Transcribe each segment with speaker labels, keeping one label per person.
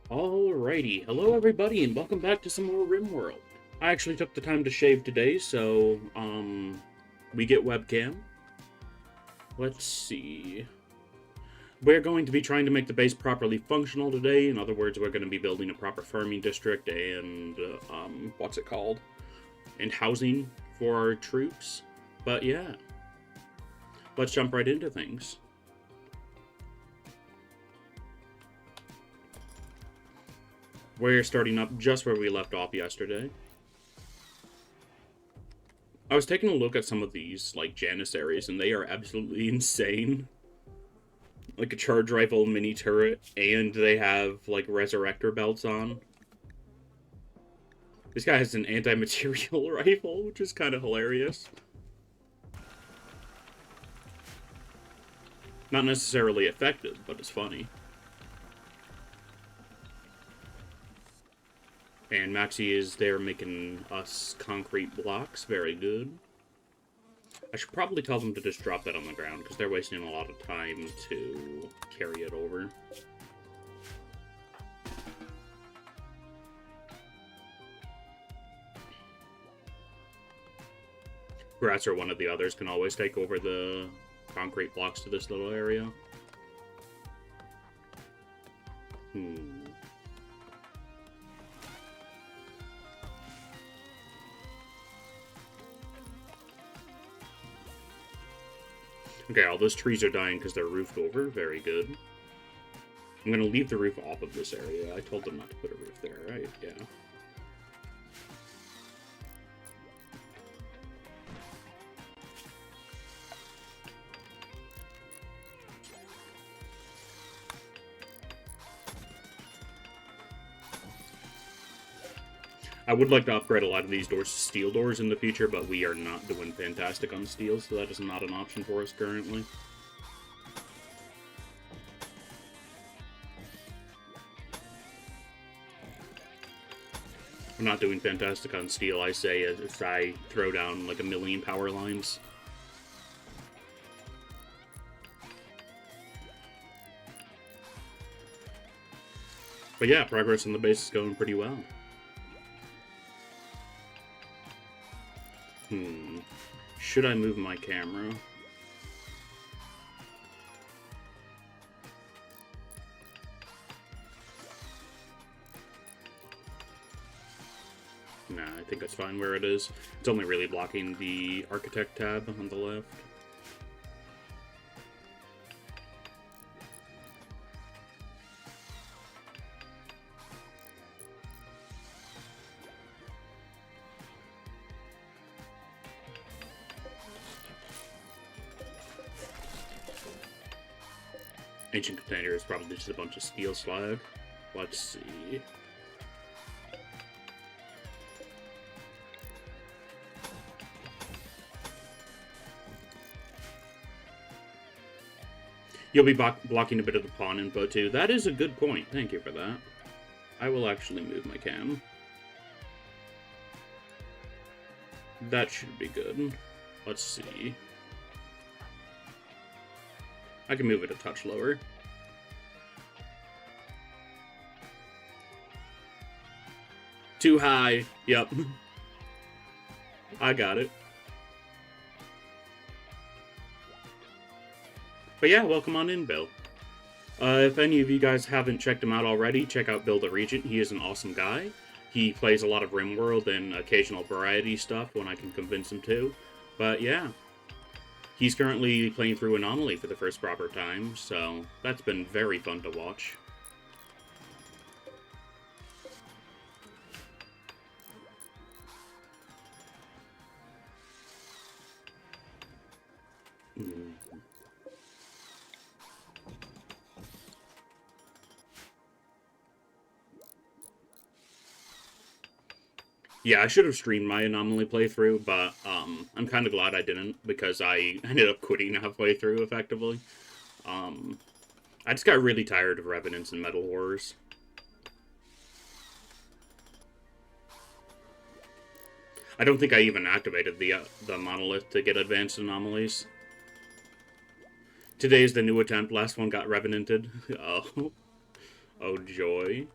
Speaker 1: Alrighty, hello everybody, and welcome back to some more Rimworld. I actually took the time to shave today, so, we get webcam. Let's see. We're going to be trying to make the base properly functional today. In other words, we're going to be building a proper farming district and, what's it called? And housing for our troops. But yeah, let's jump right into things. We're starting up just where we left off yesterday. I was taking a look at some of these, like, Janissaries, and they are absolutely insane. Like a charge rifle mini turret, and they have, like, resurrector belts on. This guy has an anti-material rifle, which is kind of hilarious. Not necessarily effective, but it's funny. And Maxi is there making us concrete blocks. Very good. I should probably tell them to just drop that on the ground, because they're wasting a lot of time to carry it over. Grass or one of the others can always take over the concrete blocks to this little area. Okay, all those trees are dying because they're roofed over. Very good. I'm going to leave the roof off of this area. I told them not to put a roof there, right? Yeah. I would like to upgrade a lot of these doors to steel doors in the future, but we are not doing fantastic on steel, so that is not an option for us currently. I'm not doing fantastic on steel, I say, as I throw down like 1,000,000 power lines. But yeah, progress on the base is going pretty well. Should I move my camera? Nah, I think that's fine where it is. It's only really blocking the architect tab on the left. Ancient container is probably just a bunch of steel slag. Let's see. You'll be blocking a bit of the pawn info too. That is a good point. Thank you for that. I will actually move my cam. That should be good. Let's see. I can move it a touch lower. Too high. Yep. I got it. But yeah, welcome on in, Bill. If any of you guys haven't checked him out already, check out Bill the Regent. He is an awesome guy. He plays a lot of Rimworld and occasional variety stuff when I can convince him to. But yeah. He's currently playing through Anomaly for the first proper time, so that's been very fun to watch. Yeah, I should have streamed my Anomaly playthrough, but I'm kind of glad I didn't, because I ended up quitting halfway through, effectively. I just got really tired of Revenants and Metal Horrors. I don't think I even activated the monolith to get advanced anomalies. Today's the new attempt. Last one got revenanted. Oh, oh joy.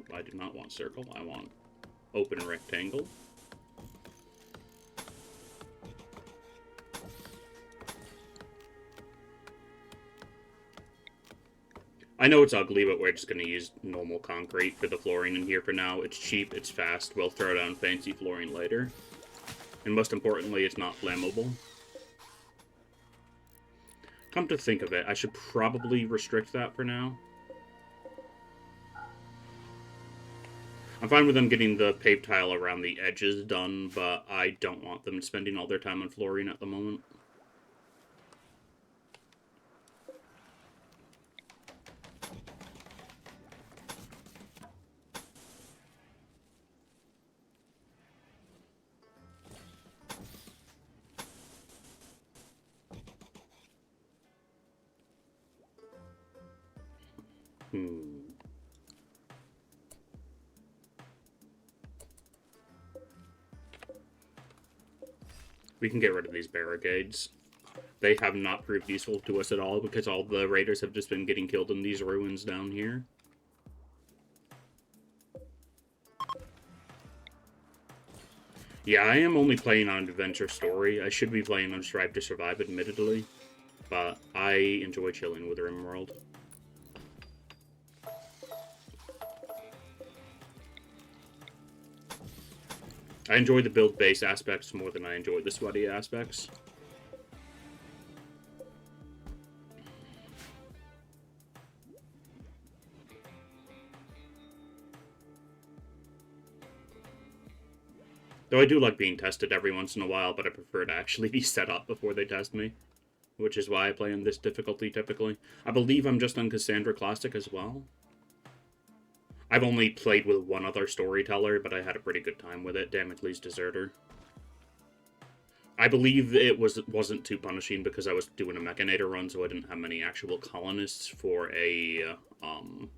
Speaker 1: Nope, I do not want circle. I want open rectangle. I know it's ugly, but we're just going to use normal concrete for the flooring in here for now. It's cheap, it's fast, we'll throw down fancy flooring later. And most importantly, it's not flammable. Come to think of it, I should probably restrict that for now. I'm fine with them getting the paved tile around the edges done, but I don't want them spending all their time on flooring at the moment. We can get rid of these barricades. They have not proved useful to us at all because all the raiders have just been getting killed in these ruins down here. Yeah, I am only playing on Adventure Story. I should be playing on Strive to Survive, admittedly. But I enjoy chilling with Rimworld. I enjoy the build-based aspects more than I enjoy the sweaty aspects. Though I do like being tested every once in a while, but I prefer to actually be set up before they test me. Which is why I play on this difficulty, typically. I believe I'm just on Cassandra Classic as well. I've only played with one other storyteller, but I had a pretty good time with it, Damocles Deserter. I believe it wasn't too punishing because I was doing a Mechanator run, so I didn't have many actual colonists for a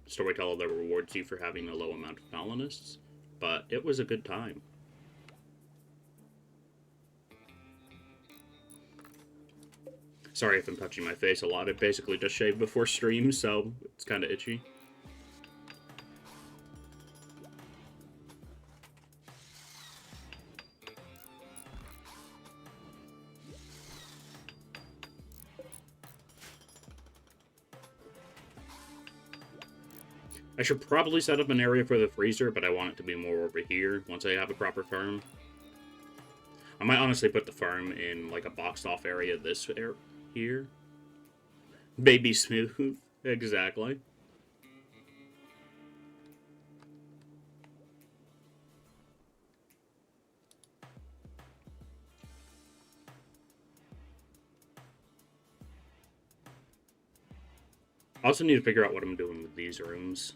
Speaker 1: storyteller that rewards you for having a low amount of colonists. But it was a good time. Sorry if I'm touching my face a lot. I basically just shaved before stream, so it's kind of itchy. I should probably set up an area for the freezer, but I want it to be more over here once I have a proper farm. I might honestly put the farm in like a boxed off area here. Baby smooth. Exactly. I also need to figure out what I'm doing with these rooms.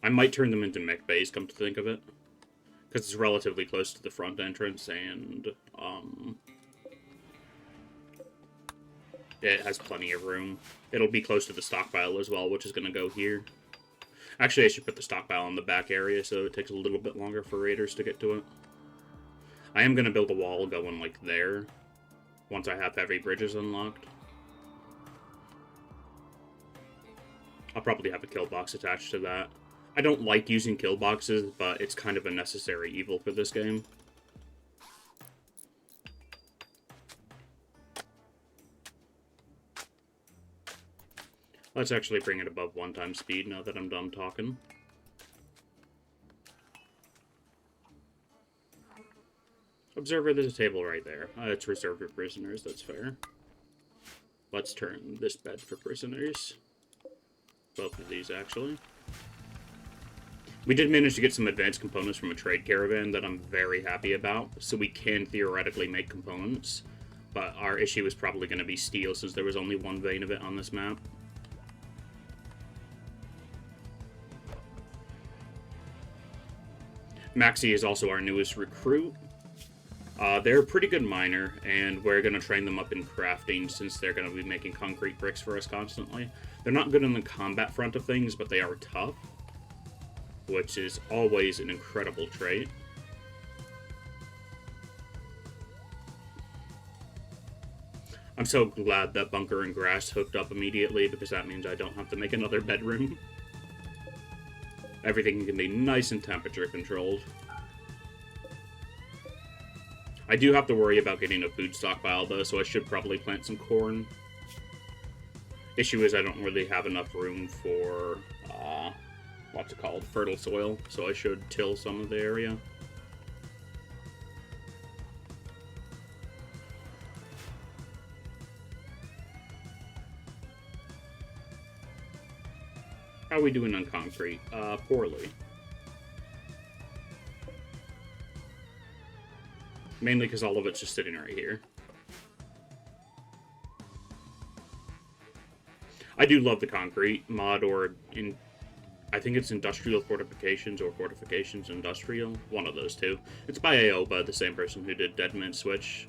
Speaker 1: I might turn them into mech bays, come to think of it. Because it's relatively close to the front entrance, and, it has plenty of room. It'll be close to the stockpile as well, which is going to go here. Actually, I should put the stockpile in the back area, so it takes a little bit longer for raiders to get to it. I am going to build a wall going, like, there, once I have heavy bridges unlocked. I'll probably have a kill box attached to that. I don't like using kill boxes, but it's kind of a necessary evil for this game. Let's actually bring it above 1 speed now that I'm done talking. Observer, there's a table right there. It's reserved for prisoners, that's fair. Let's turn this bed for prisoners. Both of these, actually. We did manage to get some advanced components from a trade caravan that I'm very happy about, so we can theoretically make components, but our issue is probably going to be steel since there was only one vein of it on this map. Maxie is also our newest recruit. They're a pretty good miner, and we're going to train them up in crafting since they're going to be making concrete bricks for us constantly. They're not good on the combat front of things, but they are tough, which is always an incredible trait. I'm so glad that bunker and grass hooked up immediately, because that means I don't have to make another bedroom. Everything can be nice and temperature controlled. I do have to worry about getting a food stockpile, though, so I should probably plant some corn. Issue is I don't really have enough room for, what's it called, fertile soil, so I should till some of the area. How are we doing on concrete? Poorly. Mainly because all of it's just sitting right here. I do love the concrete mod, or I think it's Industrial Fortifications or Fortifications Industrial. One of those two. It's by Aoba, the same person who did Deadman Switch.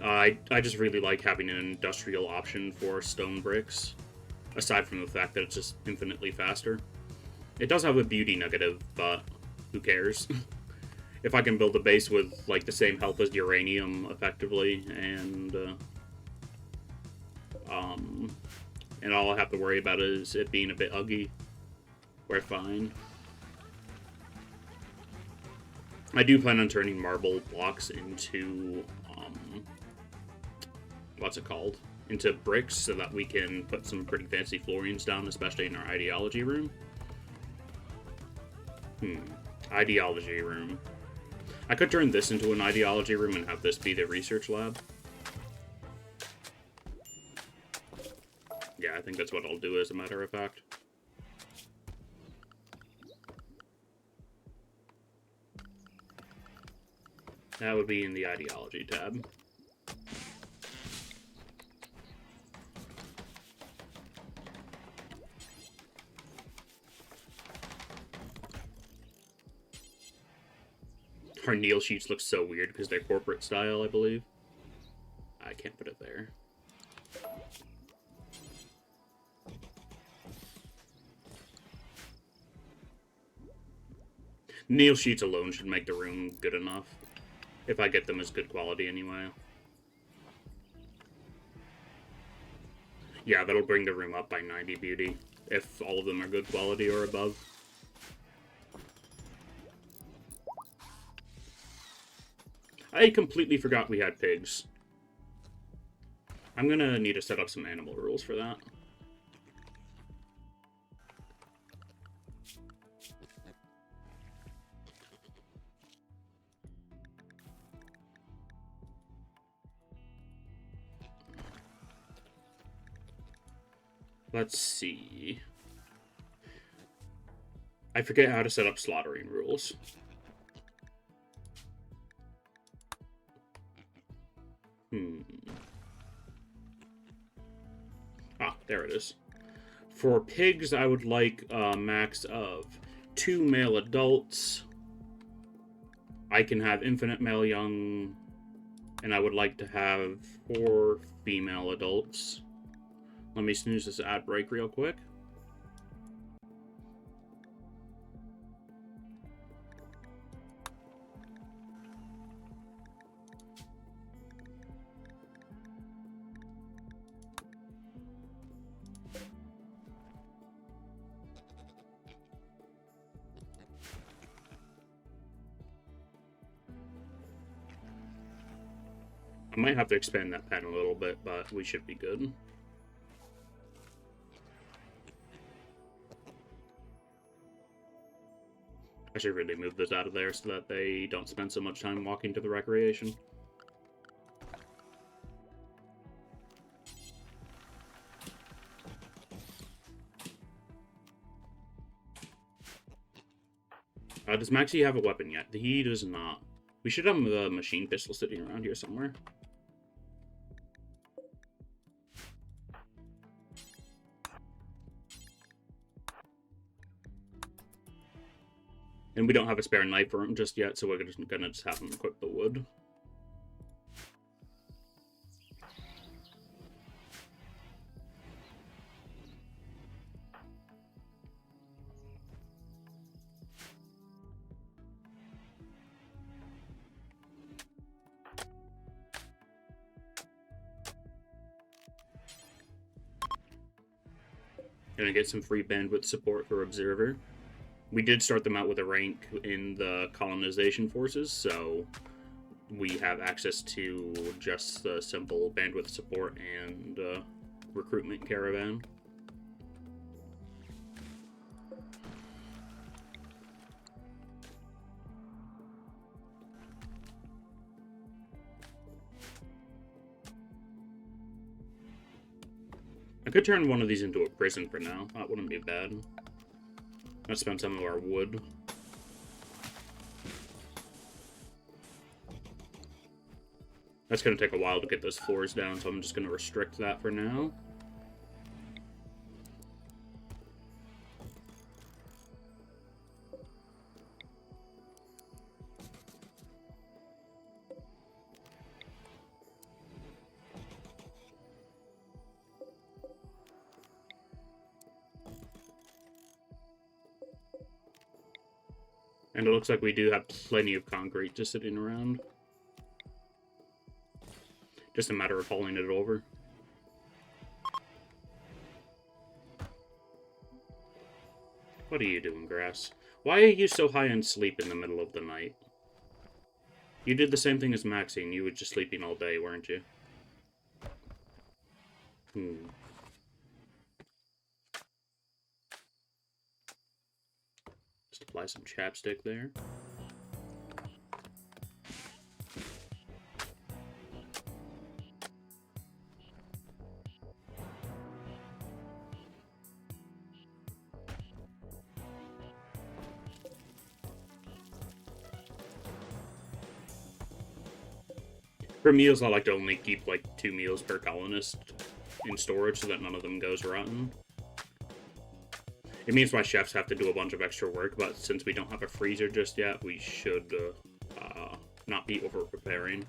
Speaker 1: I just really like having an industrial option for stone bricks. Aside from the fact that it's just infinitely faster. It does have a beauty negative, but who cares? If I can build a base with, like, the same health as uranium, effectively, and all I have to worry about is it being a bit ugly, we're fine. I do plan on turning marble blocks into, what's it called? Into bricks, so that we can put some pretty fancy floorings down, especially in our ideology room. Ideology room. I could turn this into an ideology room and have this be the research lab. Yeah, I think that's what I'll do, as a matter of fact. That would be in the ideology tab. Our Neil sheets look so weird because they're corporate style, I believe. I can't put it there. Neil sheets alone should make the room good enough. If I get them as good quality anyway. Yeah, that'll bring the room up by 90 beauty. If all of them are good quality or above. I completely forgot we had pigs. I'm gonna need to set up some animal rules for that. Let's see. I forget how to set up slaughtering rules. Ah, there it is. For pigs, I would like a max of 2 male adults. I can have infinite male young, and I would like to have 4 female adults. Let me snooze this ad break real quick. I might have to expand that pen a little bit, but we should be good. I should really move this out of there so that they don't spend so much time walking to the recreation. Does Maxie have a weapon yet? He does not. We should have a machine pistol sitting around here somewhere. And we don't have a spare knife for him just yet, so we're gonna just have him equip the wood. Gonna get some free bandwidth support for Observer. We did start them out with a rank in the colonization forces, so we have access to just the simple bandwidth support and recruitment caravan. I could turn one of these into a prison for now. That wouldn't be bad. Let's spend some of our wood. That's going to take a while to get those floors down, so I'm just going to restrict that for now. And it looks like we do have plenty of concrete just sitting around. Just a matter of hauling it over. What are you doing, grass? Why are you so high on sleep in the middle of the night? You did the same thing as Maxine. You were just sleeping all day, weren't you? Just apply some chapstick there. For meals, I like to only keep like 2 meals per colonist in storage so that none of them goes rotten. It means my chefs have to do a bunch of extra work, but since we don't have a freezer just yet, we should not be over-preparing.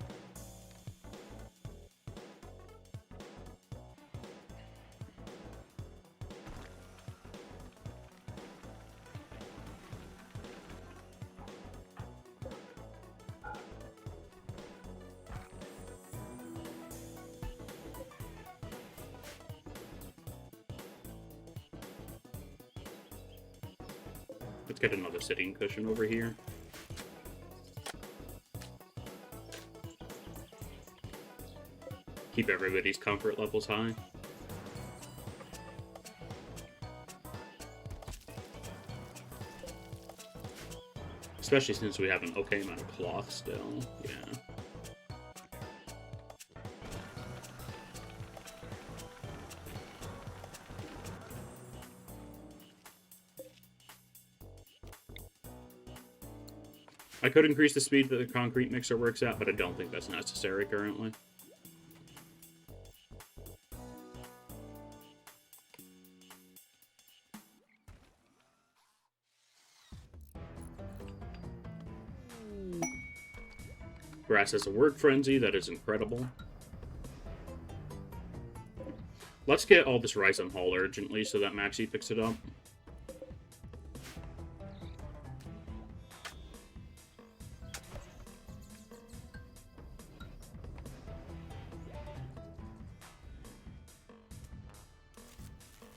Speaker 1: Let's get another sitting cushion over here. Keep everybody's comfort levels high. Especially since we have an okay amount of cloth still. Yeah. I could increase the speed that the concrete mixer works at, but I don't think that's necessary currently. Grass has a word frenzy that is incredible. Let's get all this rice on haul urgently so that Maxie picks it up.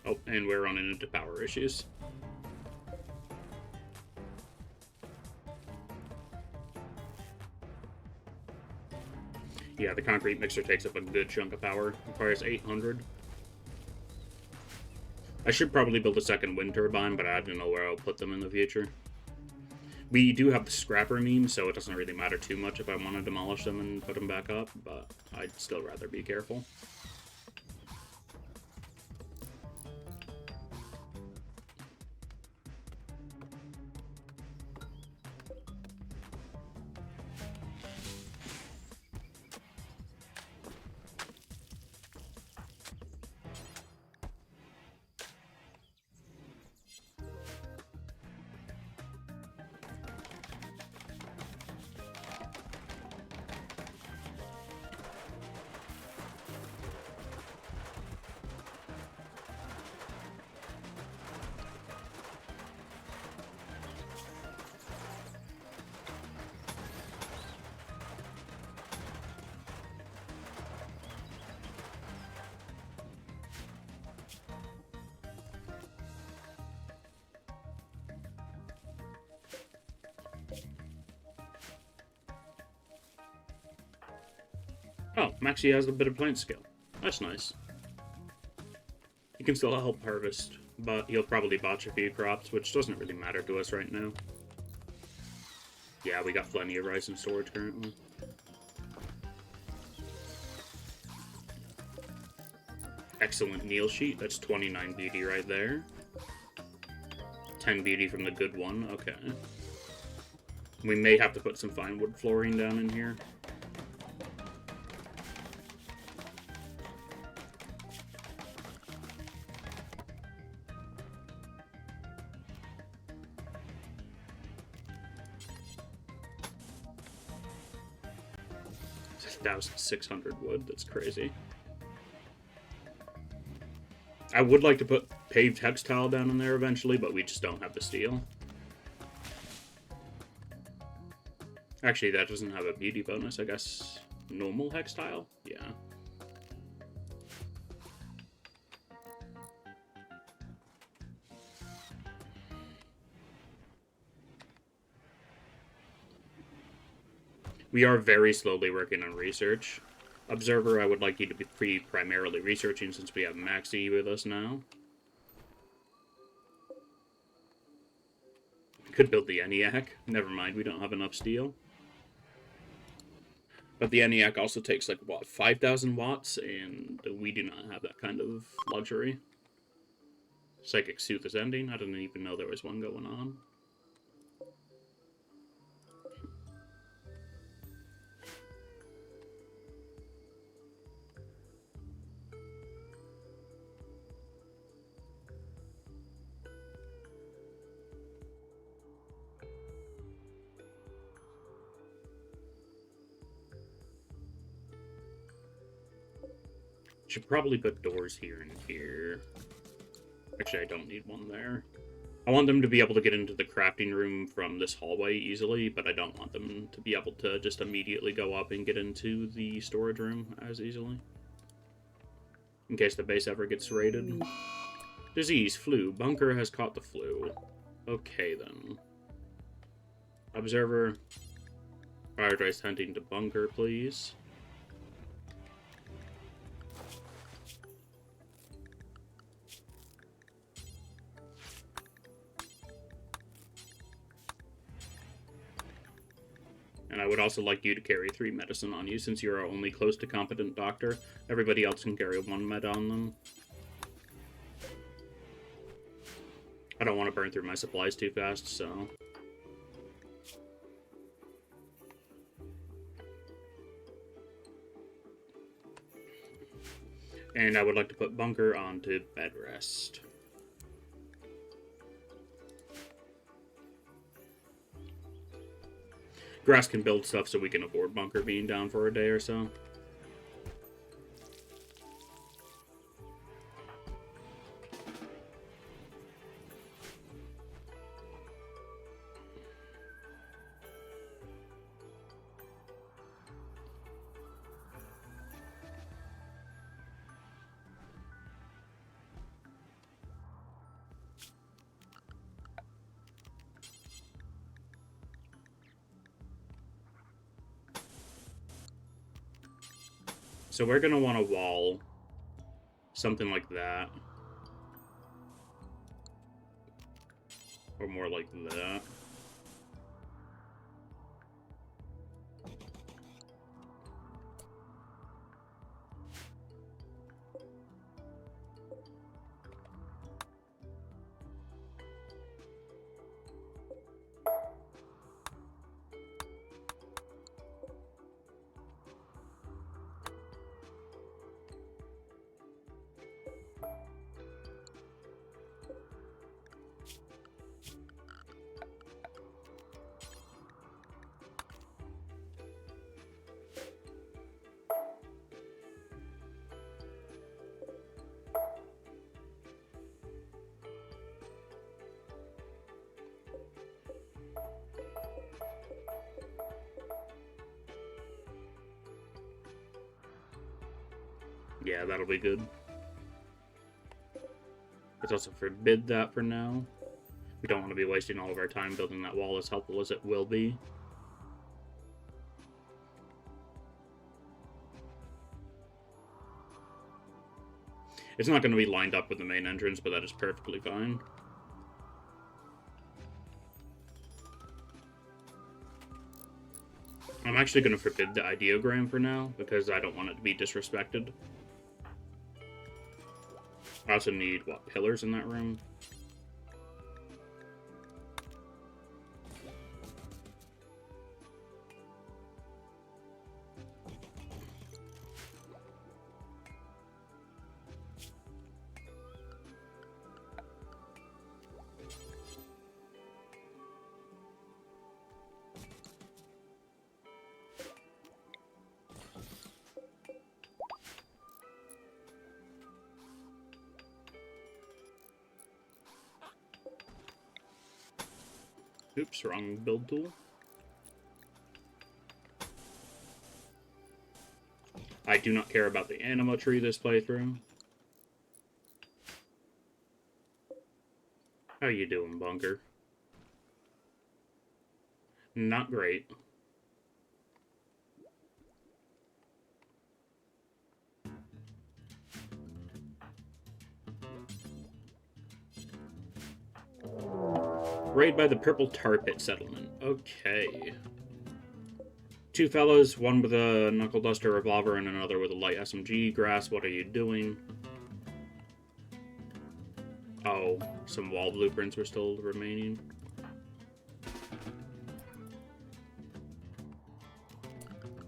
Speaker 1: Oh, and we're running into power issues. Yeah, the concrete mixer takes up a good chunk of power. Requires 800. I should probably build a second wind turbine, but I don't know where I'll put them in the future. We do have the scrapper meme, so it doesn't really matter too much if I want to demolish them and put them back up, but I'd still rather be careful. Oh, Maxie has a bit of plant skill. That's nice. He can still help harvest, but he'll probably botch a few crops, which doesn't really matter to us right now. Yeah, we got plenty of rice in storage currently. Excellent meal sheet. That's 29 beauty right there. 10 beauty from the good one. Okay. We may have to put some fine wood flooring down in here. It's 1,600 wood. That's crazy. I would like to put paved hex tile down in there eventually, but we just don't have the steel. Actually, that doesn't have a beauty bonus, I guess. Normal hex tile? Yeah. We are very slowly working on research. Observer, I would like you to be primarily researching since we have Maxie with us now. Could build the ENIAC. Never mind, we don't have enough steel. But the ENIAC also takes, like, what, 5,000 watts? And we do not have that kind of luxury. Psychic Sooth is ending. I didn't even know there was one going on. Should probably put doors here and here. Actually, I don't need one there. I want them to be able to get into the crafting room from this hallway easily, but I don't want them to be able to just immediately go up and get into the storage room as easily. In case the base ever gets raided. Disease, flu. Bunker has caught the flu. Okay, then. Observer. Prioritize hunting to bunker, please. And I would also like you to carry 3 medicine on you, since you're our only close to competent doctor. Everybody else can carry 1 med on them. I don't want to burn through my supplies too fast, so... And I would like to put bunker onto bed rest. Grass can build stuff so we can afford bunker being down for a day or so. So we're going to want a wall. Something like that. Or more like that. Yeah, that'll be good. Let's also forbid that for now. We don't want to be wasting all of our time building that wall, as helpful as it will be. It's not going to be lined up with the main entrance, but that is perfectly fine. I'm actually going to forbid the ideogram for now, because I don't want it to be disrespected. I also need, what, pillars in that room? Oops, wrong build tool. I do not care about the anima tree this playthrough. How you doing, Bunker? Not great. Raid by the Purple Tar Pit Settlement. Okay. Two fellas, one with a knuckle duster revolver and another with a light SMG. Grass, what are you doing? Oh, some wall blueprints were still remaining.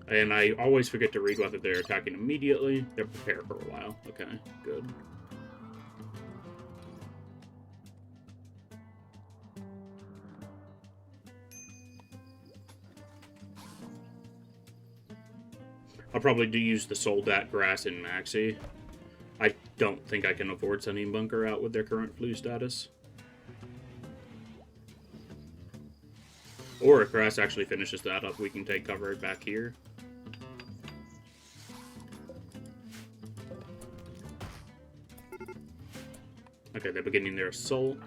Speaker 1: And I always forget to read whether they're attacking immediately. They're prepared for a while. Okay, good. I'll probably use the Soldat, Grass, and Maxi. I don't think I can afford sending Bunker out with their current flu status. Or if Grass actually finishes that up, we can take cover back here. Okay, they're beginning their assault.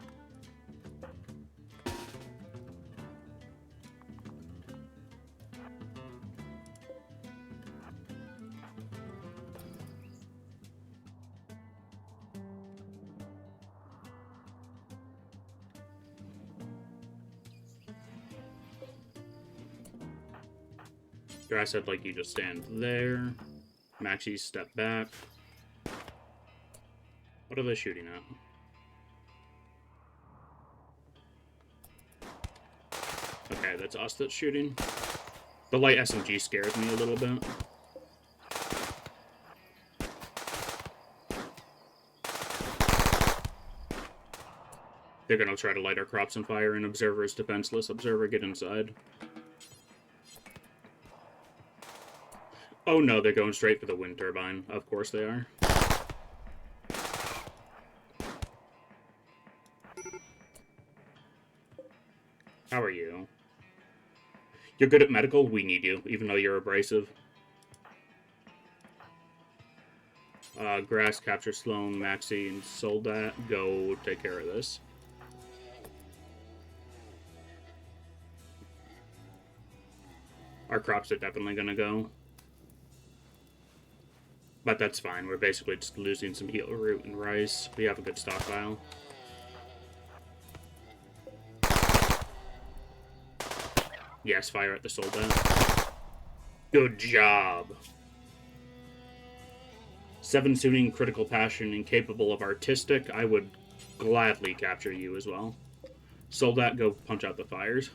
Speaker 1: Grass, I'd like you to stand there. Maxi, step back. What are they shooting at? Okay, that's us that's shooting. The light SMG scares me a little bit. They're gonna try to light our crops on fire, and Observer is defenseless. Observer, get inside. Oh no, they're going straight for the wind turbine. Of course they are. How are you? You're good at medical? We need you, even though you're abrasive. Grass, capture Sloan, Maxi, and Soldat. Go take care of this. Our crops are definitely gonna go. But that's fine. We're basically just losing some heal root and rice. We have a good stockpile. Yes, fire at the Soldat. Good job. 7 suiting, critical passion, incapable of artistic. I would gladly capture you as well. Soldat, go punch out the fires.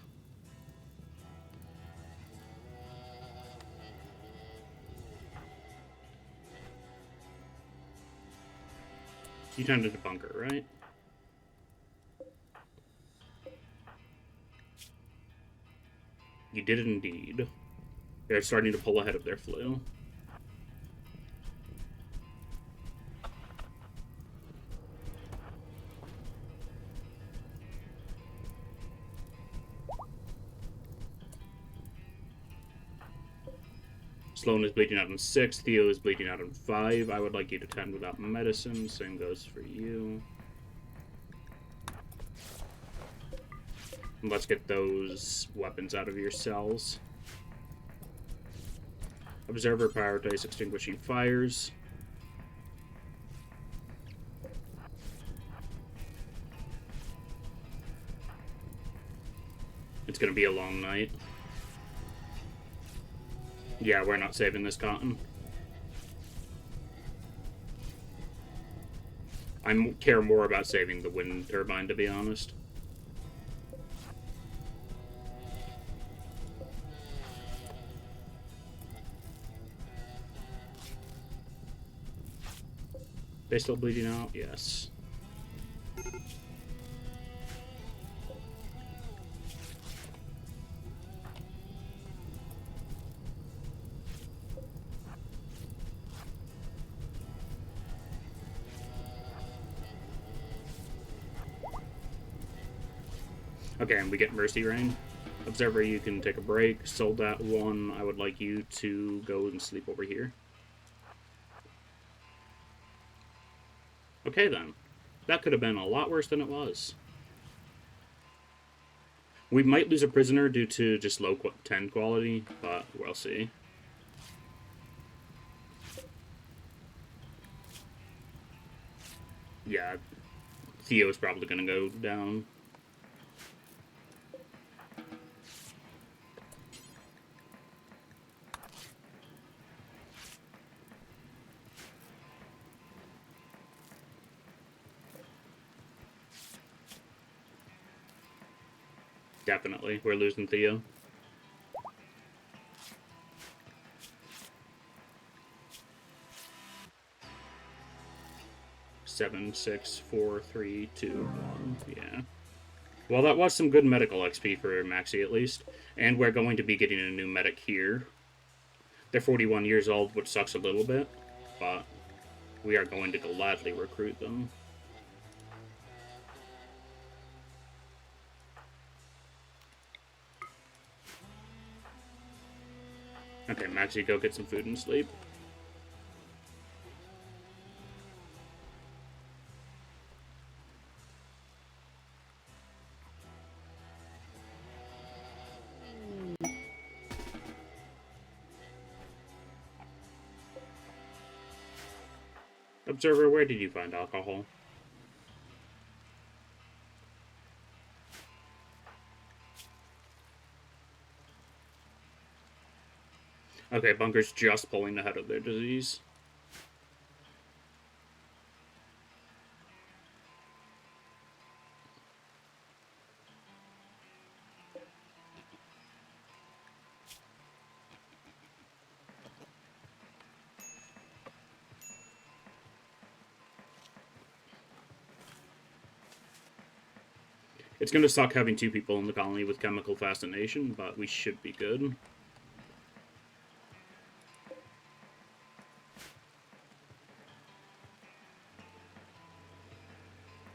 Speaker 1: You tended to bunker, right? You did indeed. They're starting to pull ahead of their flu. Sloan is bleeding out in 6. Theo is bleeding out in 5. I would like you to tend without medicine. Same goes for you. And let's get those weapons out of your cells. Observer, prioritize extinguishing fires. It's gonna be a long night. Yeah, we're not saving this cotton. I care more about saving the wind turbine, to be honest. They still bleeding out? Yes. Okay, and we get Mercy Rain. Observer, you can take a break. Soldat 1, I would like you to go and sleep over here. Okay then. That could have been a lot worse than it was. We might lose a prisoner due to just low 10 quality, but we'll see. Yeah, Theo's probably going to go down. Definitely, we're losing Theo. Seven, 6, 4, 3, 2, 1. Yeah. Well, that was some good medical XP for Maxi, at least. And we're going to be getting a new medic here. They're 41 years old, which sucks a little bit, but we are going to gladly recruit them. Okay, Maxi, go get some food and sleep. Observer, where did you find alcohol? Okay, Bunker's just pulling ahead of their disease. It's going to suck having 2 people in the colony with chemical fascination, but we should be good.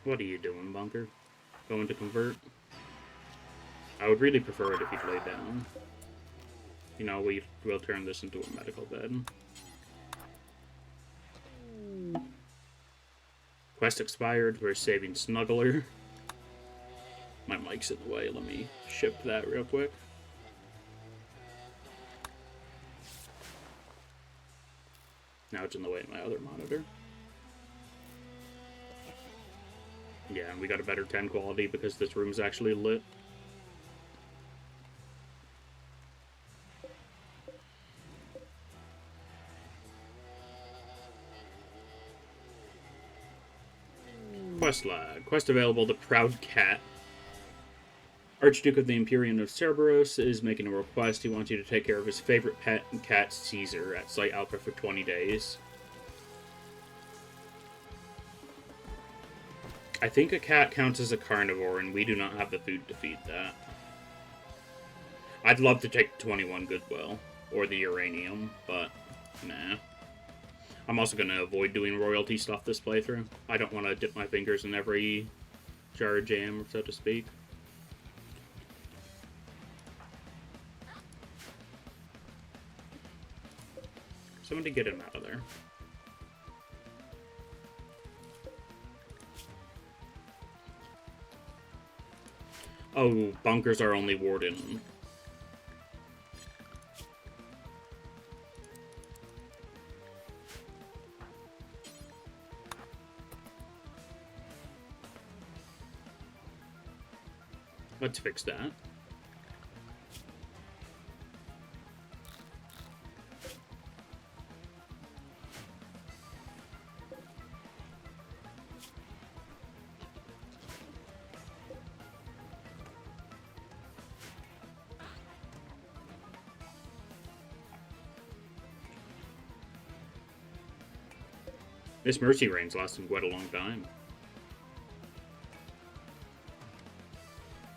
Speaker 1: What are you doing, Bunker? Going to convert? I would really prefer it if you'd lay down. You know, we'll turn this into a medical bed. Quest expired. We're saving Snuggler. My mic's in the way. Let me ship that real quick. Now it's in the way of my other monitor. Yeah, and we got a better 10 quality because this room's actually lit. Quest lag. Quest available, the Proud Cat. Archduke of the Imperium of Cerberus is making a request. He wants you to take care of his favorite pet and cat, Caesar, at Site Alpha for 20 days. I think a cat counts as a carnivore, and we do not have the food to feed that. I'd love to take 21 Goodwill, or the Uranium, but nah. I'm also going to avoid doing royalty stuff this playthrough. I don't want to dip my fingers in every jar of jam, so to speak. Somebody get him out of there. Oh, bunkers are only warden. Let's fix that. This Mercy Reign's lasting quite a long time.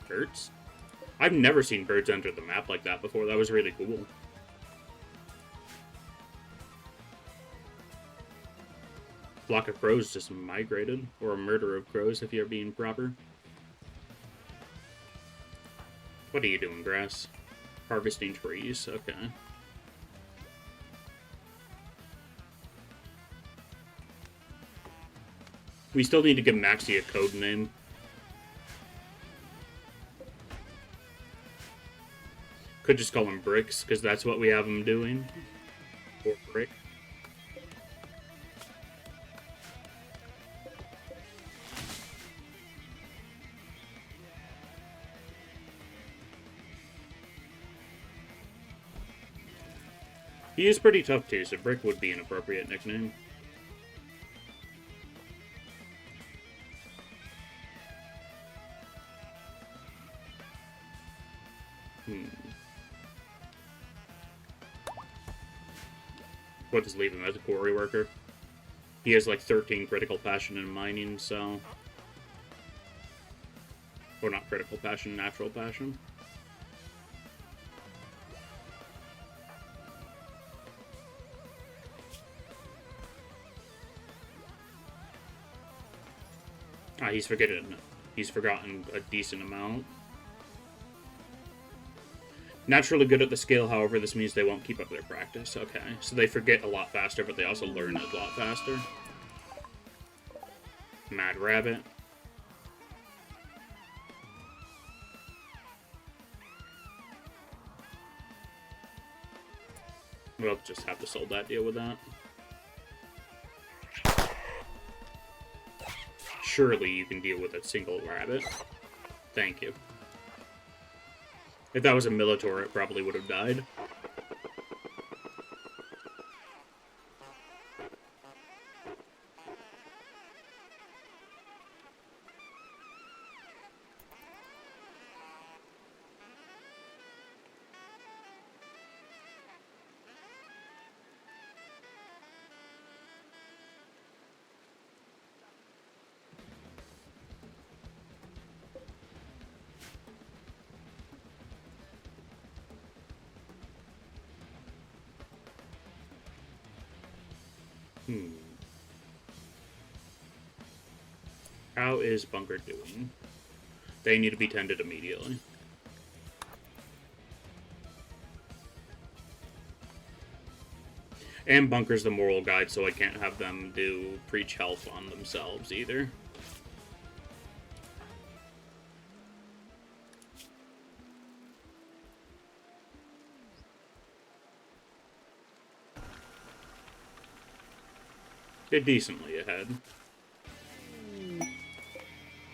Speaker 1: Birds? I've never seen birds enter the map like that before. That was really cool. Flock of crows just migrated. Or a murder of crows, if you're being proper. What are you doing, grass? Harvesting trees. Okay. We still need to give Maxie a code name. Could just call him Bricks, because that's what we have him doing. Or Brick. He is pretty tough too, so Brick would be an appropriate nickname. We'll just leave him as a quarry worker. He has like 13 critical passion in mining, so... Or not critical passion, natural passion. Ah, he's forgotten a decent amount. Naturally good at the skill, however, this means they won't keep up their practice. Okay, so they forget a lot faster, but they also learn a lot faster. Mad Rabbit. We'll just have to Soldat deal with that. Surely you can deal with a single rabbit. Thank you. If that was a Militor, it probably would have died. How is Bunker doing? They need to be tended immediately. And Bunker's the moral guide, so I can't have them do preach health on themselves either. They're decently ahead.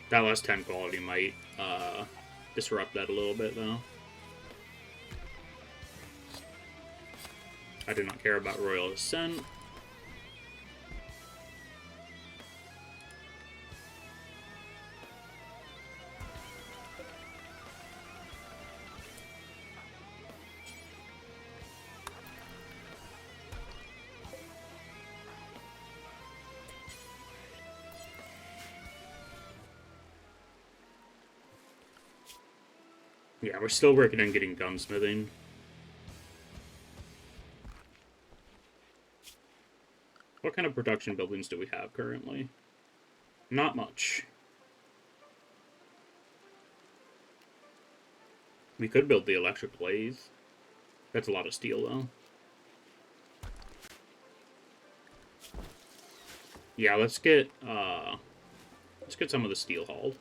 Speaker 1: That last 10 quality might disrupt that a little bit, though. I do not care about Royal Ascent. Yeah, we're still working on getting gunsmithing. What kind of production buildings do we have currently? Not much. We could build the electric lathe. That's a lot of steel, though. Yeah, let's get some of the steel hauled.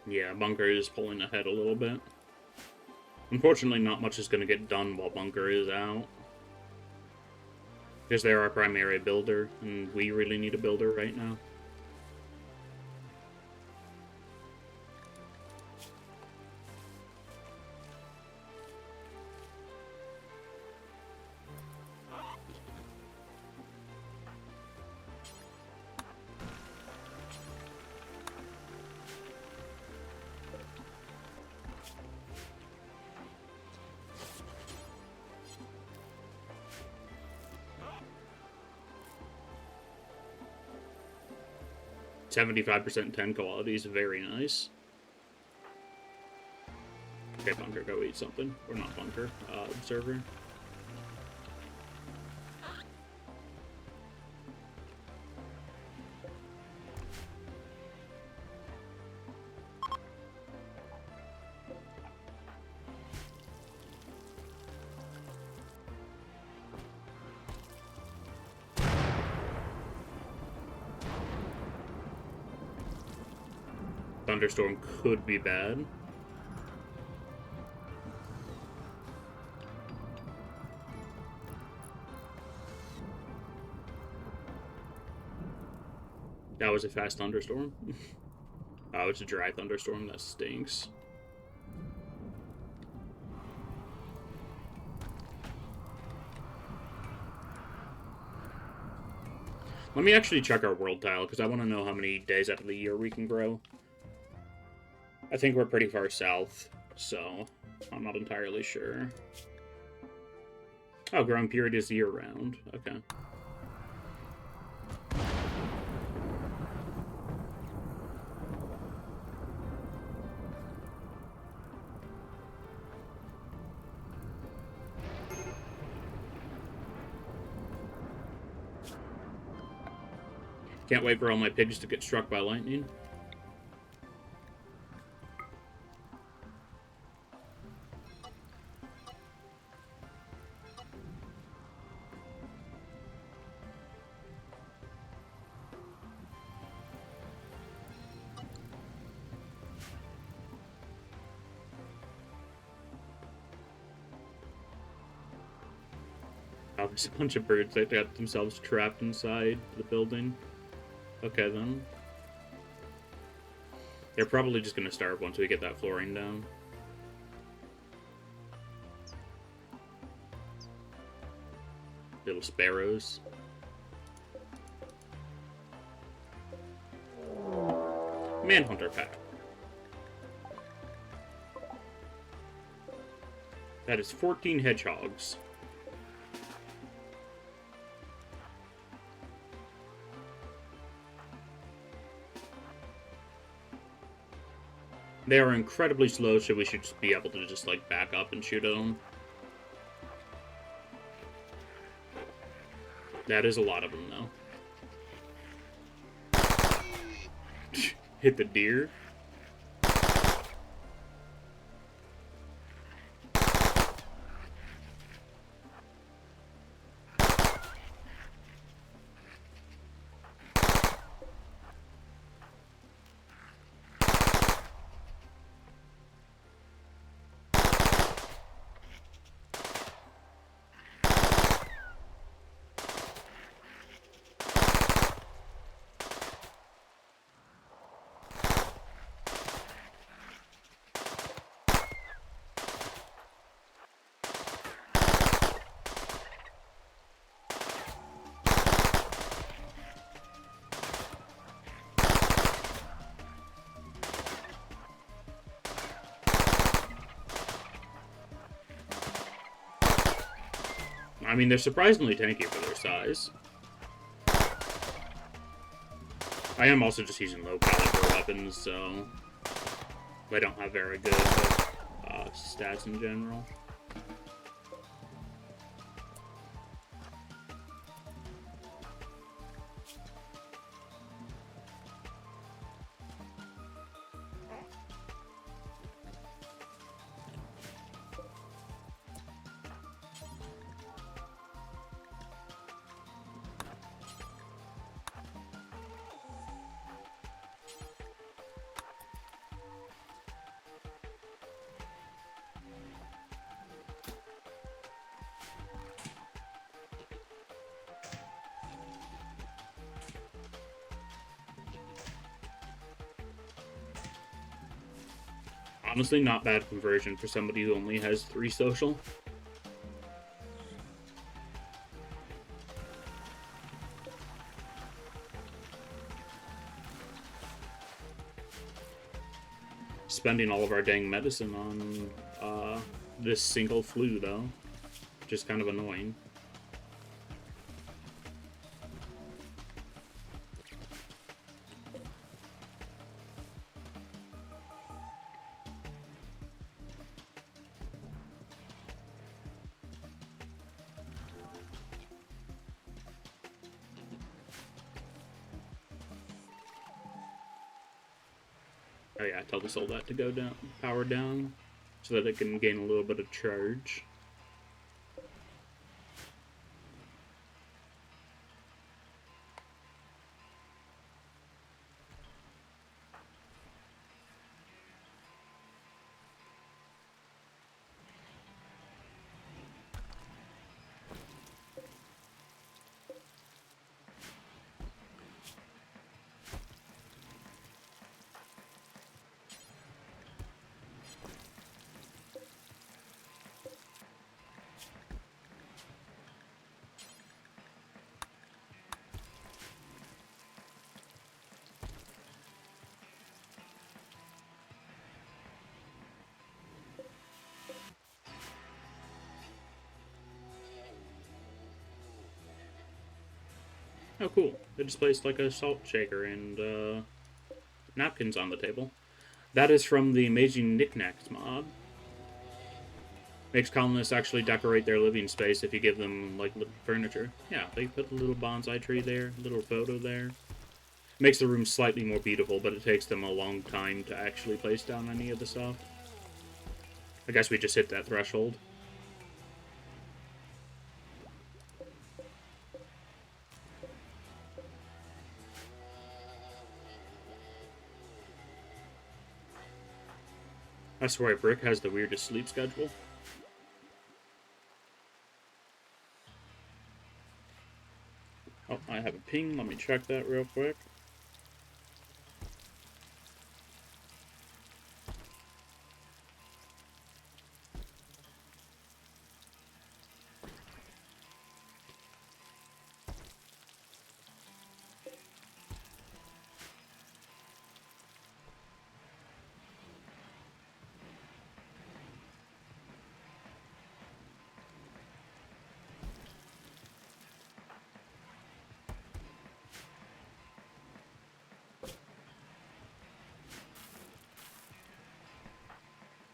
Speaker 1: Yeah, Bunker is pulling ahead a little bit. Unfortunately, not much is going to get done while Bunker is out. Because they're our primary builder, and we really need a builder right now. %75 10 quality is very nice. Okay, Bunker, go eat something. Or not Bunker, Observer. Thunderstorm could be bad. That was a fast thunderstorm. Oh, it's a dry thunderstorm. That stinks. Let me actually check our world tile, because I want to know how many days out of the year we can grow. I think we're pretty far south, so I'm not entirely sure. Oh, growing period is year-round. Okay. Can't wait for all my pigs to get struck by lightning. Oh, there's a bunch of birds that got themselves trapped inside the building. Okay, then. They're probably just going to starve once we get that flooring down. Little sparrows. Manhunter pack. That is 14 hedgehogs. They are incredibly slow, so we should just be able to just, like, back up and shoot at them. That is a lot of them, though. Hit the deer. I mean, they're surprisingly tanky for their size. I am also just using low-caliber weapons, so they don't have very good stats in general. Honestly, not bad conversion for somebody who only has 3 social. Spending all of our dang medicine on this single flu, though. Just kind of annoying. Oh yeah, tell the soul that to go down, power down, so that it can gain a little bit of charge. Oh, cool. They just placed like a salt shaker and napkins on the table. That is from the Amazing Knickknacks mod. Makes colonists actually decorate their living space if you give them like little furniture. Yeah, they put a little bonsai tree there, a little photo there. Makes the room slightly more beautiful, but it takes them a long time to actually place down any of the stuff. I guess we just hit that threshold. I swear, Brick has the weirdest sleep schedule. Oh, I have a ping. Let me check that real quick.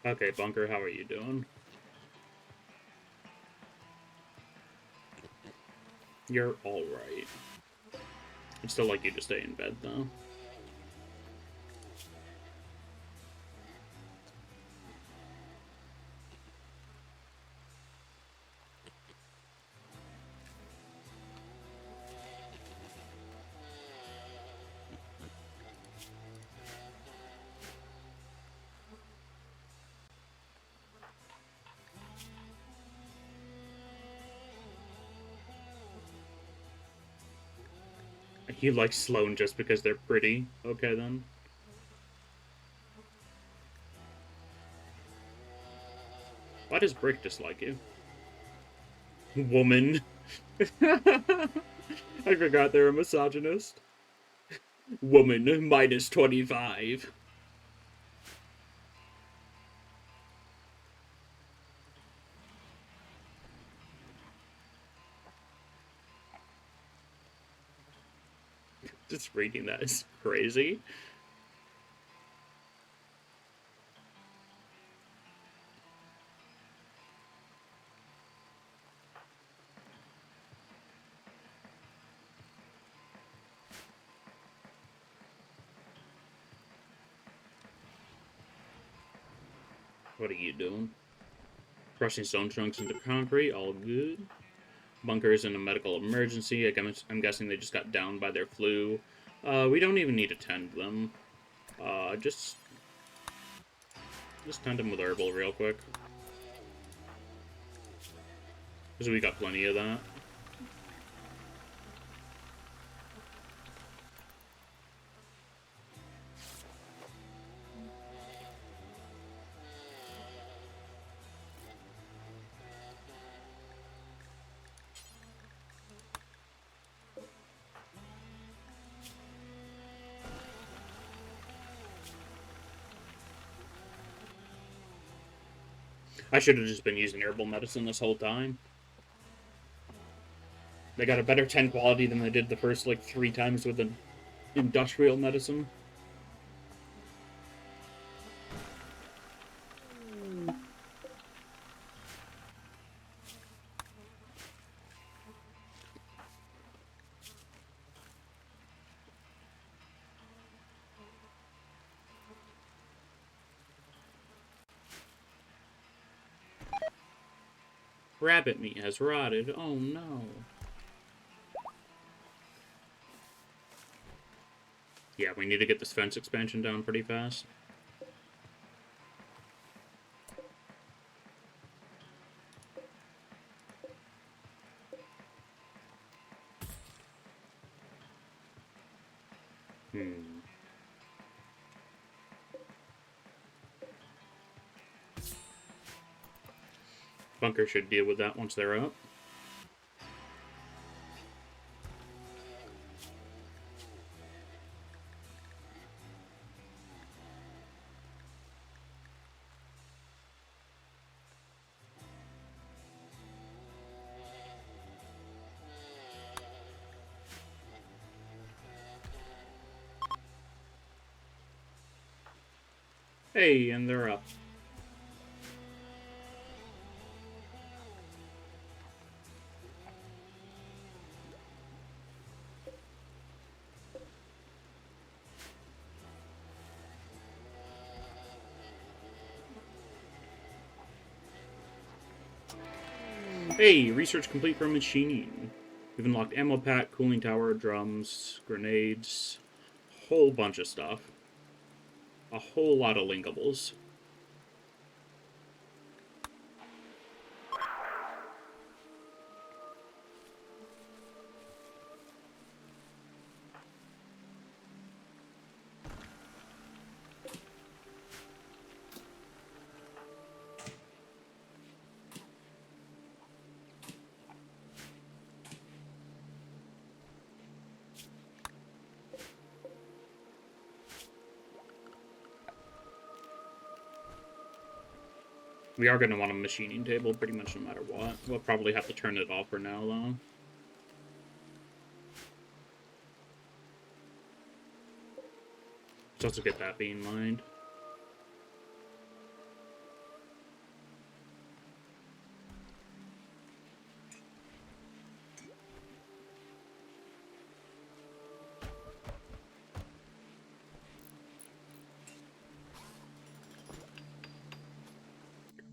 Speaker 1: Okay, Bunker, how are you doing? You're alright. I'd still like you to stay in bed, though. You like Sloane just because they're pretty. Okay, then. Why does Brick dislike you? Woman. I forgot they're a misogynist. Woman, minus 25. Just reading that is crazy. What are you doing? Crushing stone chunks into concrete, all good. Bunker is in a medical emergency. I'm guessing they just got downed by their flu. We don't even need to tend them. Just tend them with herbal real quick. Because we got plenty of that. I should have just been using herbal medicine this whole time. They got a better 10 quality than they did the first, like, 3 times with the industrial medicine. Rabbit meat has rotted. Oh no. Yeah, we need to get this fence expansion down pretty fast. Bunker should deal with that once they're up. Hey, and they're up. Hey, research complete for machining. We've unlocked ammo pack, cooling tower, drums, grenades, whole bunch of stuff. A whole lot of linkables. We are going to want a machining table pretty much no matter what. We'll probably have to turn it off for now, though. Just to get that being in mind.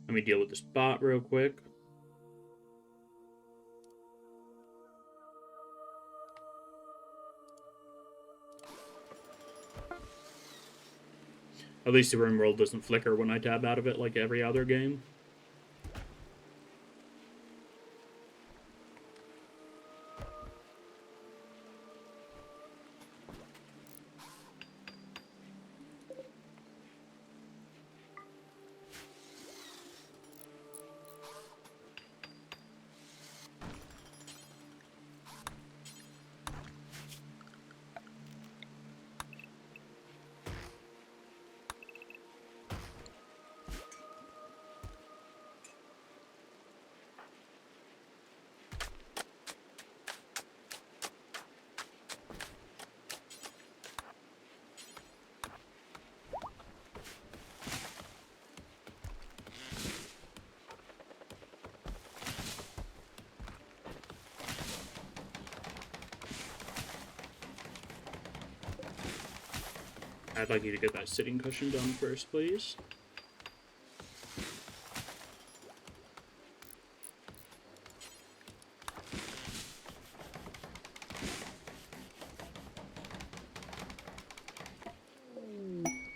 Speaker 1: Let me deal with this bot real quick. At least the Rimworld doesn't flicker when I tab out of it like every other game. I'd like you to get that sitting cushion done first, please.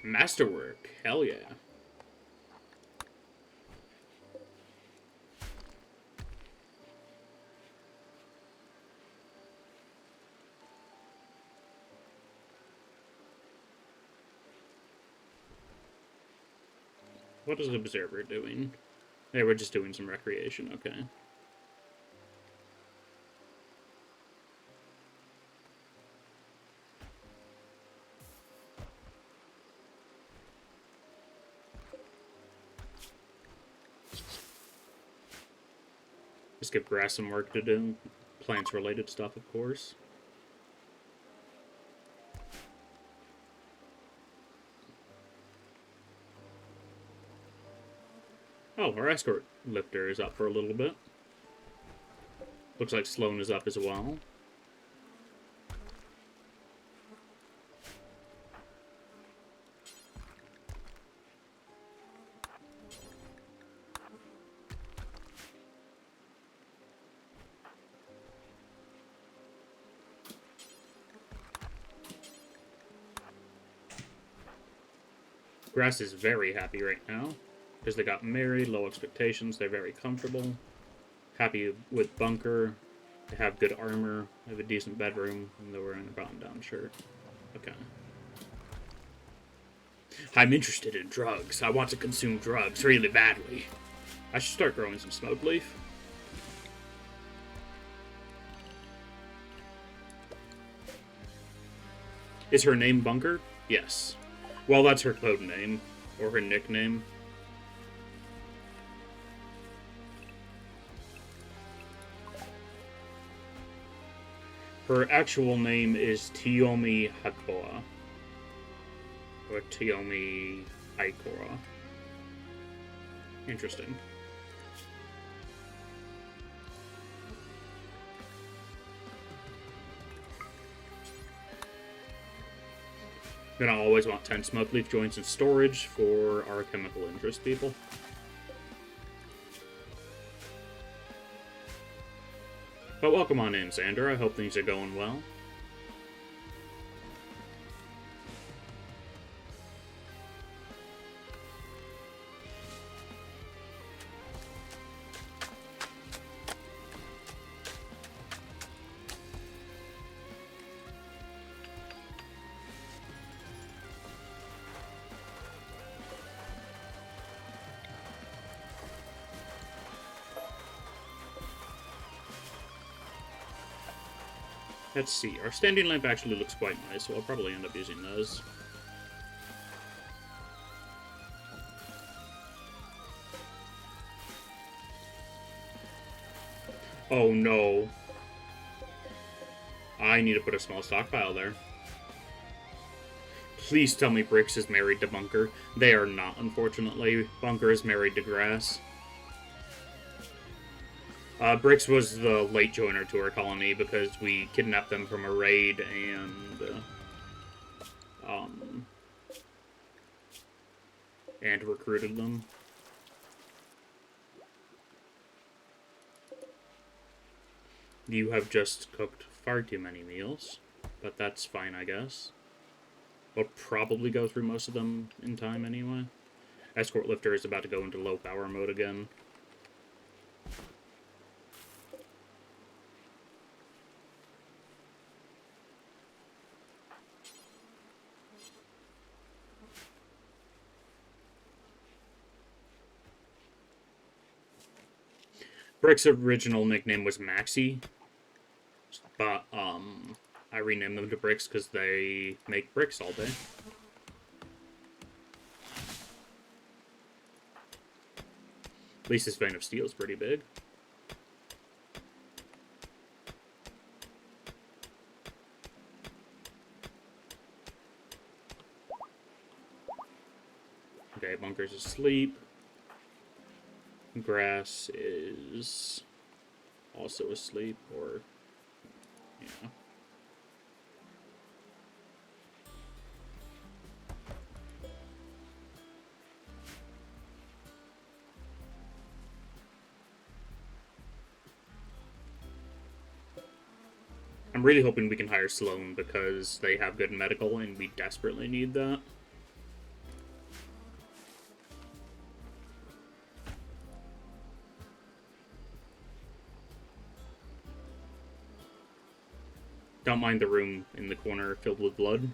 Speaker 1: Masterwork. Hell yeah. What is Observer doing? Hey, we're just doing some recreation, okay. Just give grass some work to do. Plants-related stuff, of course. Oh, our escort lifter is up for a little bit. Looks like Sloan is up as well. Grass is very happy right now because they got married, low expectations, they're very comfortable. Happy with bunker, they have good armor, they have a decent bedroom, and they were in a button-down shirt. Okay. I'm interested in drugs. I want to consume drugs really badly. I should start growing some smoke leaf. Is her name Bunker? Yes. Well, that's her code name, or her nickname. Her actual name is Tiomi Hakoa. Or Tiomi Aikora. Interesting. Gonna always want 10 smoke leaf joints in storage for our chemical interest people. But welcome on in, Xander. I hope things are going well. Let's see. Our standing lamp actually looks quite nice, so I'll probably end up using those. Oh no. I need to put a small stockpile there. Please tell me Brix is married to Bunker. They are not, unfortunately. Bunker is married to Grass. Brix was the late joiner to our colony because we kidnapped them from a raid and recruited them. You have just cooked far too many meals, but that's fine, I guess. We'll probably go through most of them in time anyway. Escort Lifter is about to go into low power mode again. Brick's original nickname was Maxie, but I renamed them to Bricks because they make bricks all day. At least this vein of steel is pretty big. Okay, Bunker's asleep. Grass is also asleep, or, yeah. I'm really hoping we can hire Sloan because they have good medical and we desperately need that. Don't mind the room in the corner filled with blood.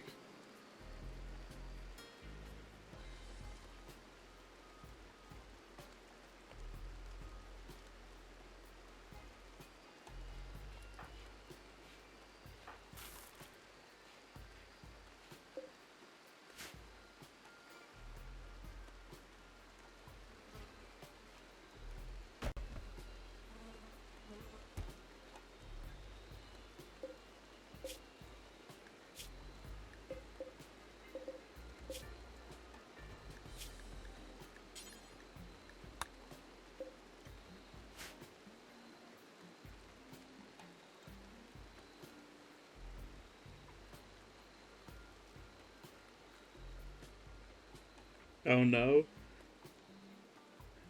Speaker 1: Oh no.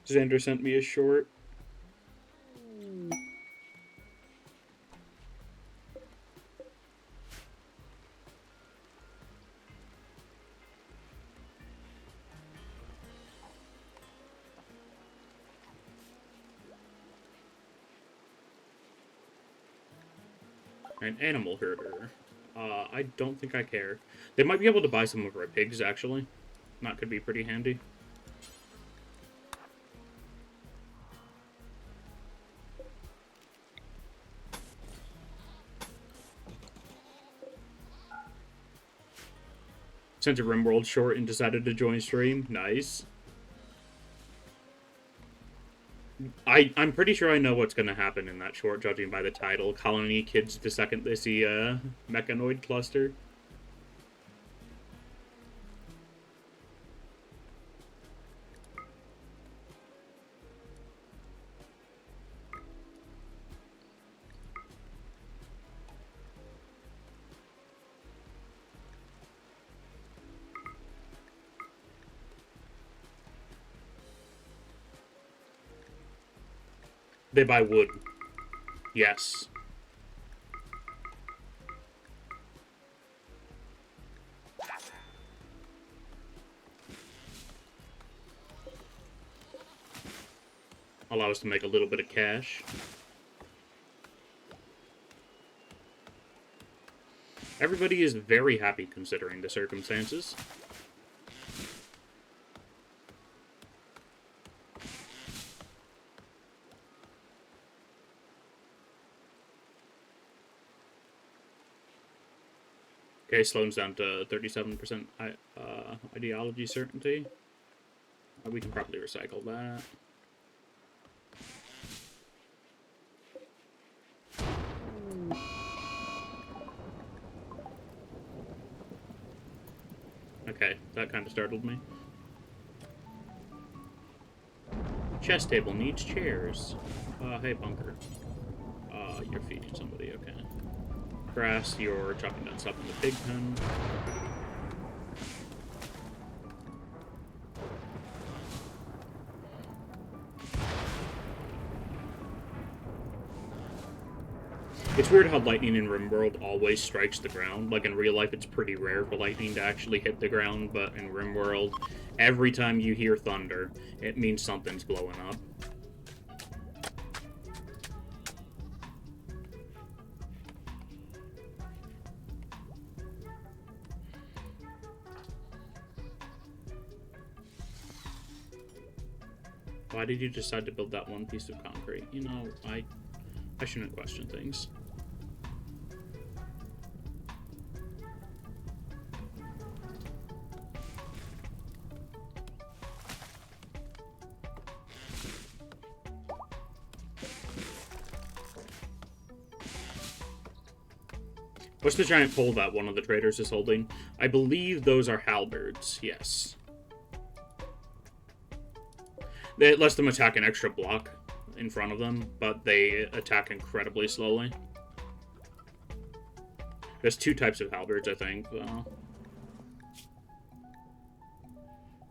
Speaker 1: Xander sent me a short. An animal herder. I don't think I care. They might be able to buy some of our pigs, actually. That could be pretty handy. Sent a Rimworld short and decided to join stream. Nice. I'm pretty sure I know what's going to happen in that short, judging by the title. Colony kids the second they see a mechanoid cluster. They buy wood. Yes. Allow us to make a little bit of cash. Everybody is very happy considering the circumstances. Okay, slows down to 37% ideology certainty. We can probably recycle that. Okay, that kind of startled me. Chess table needs chairs. Hey, bunker. You're feeding somebody, okay. Grass, you're chopping down stuff in the pig pen. It's weird how lightning in Rimworld always strikes the ground. Like, in real life, it's pretty rare for lightning to actually hit the ground, but in Rimworld, every time you hear thunder, it means something's blowing up. Why did you decide to build that one piece of concrete? You know, I shouldn't question things. What's the giant pole that one of the traders is holding? I believe those are halberds, yes. It lets them attack an extra block in front of them, but they attack incredibly slowly. There's two types of halberds, I think.